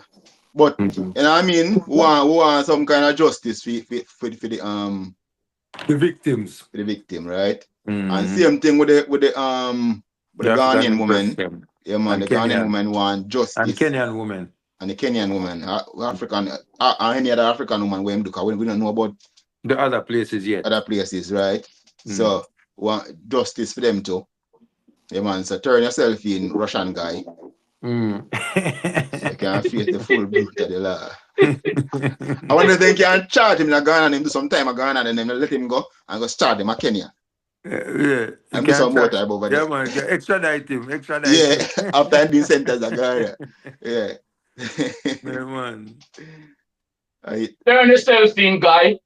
But Mm-hmm. you know what I mean? We want some kind of justice for The victims. for the victim, right? And Mm-hmm. same thing with the The African Ghanaian woman. impression. Yeah, man, And the Ghanaian Kenyan. woman want And justice. Kenyan woman. And the Kenyan woman, African, any other African woman, we don't know about The other places yet. other places, right? So, want justice for them too. Yeah, man, so turn yourself in, Russian guy. So you can face the full brute of the law. I wonder if they can charge him in Ghana and him do some time in Ghana and then let him go and go start him in Kenya. Yeah, And do some more time over there. Yeah, man, extradite him. Yeah, after I'm being sentenced to Ghana. Yeah. Yeah, man. Turn yourself in, guy.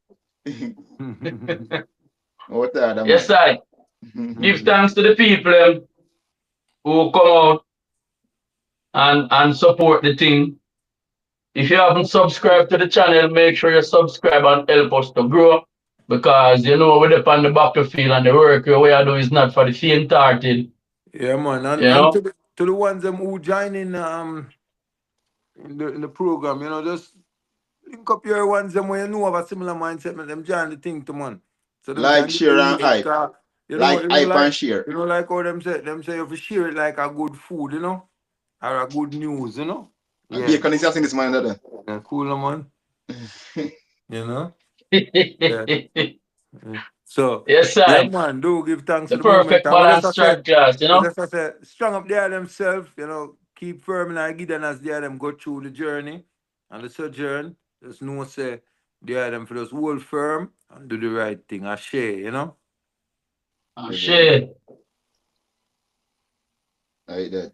What other Yes, man? I. Give thanks to the people who come out and support the thing. If you haven't subscribed to the channel, make sure you subscribe and help us to grow. Because you know we're up on the battlefield and the work we are doing is not for the faint-hearted. Yeah, man. And, You know? to the ones who join in the program, just link up your ones them when you know have a similar mindset, make them join the thing to man. So them Like, can get the share, and reach. hype. Like, hype and share. Like how them say if you share it like a good food, or a good news, And Bacon is asking this man another. Yeah, cool, man. Yeah. So, Yes, yeah, sir. man, do give thanks The to the movement. perfect And we balance just say, track class, you know? strong up there themselves, keep firm in our guidance as they them go through the journey and the sojourn. There's no say they them for just hold firm and do the right thing. I share. Shit. Like that.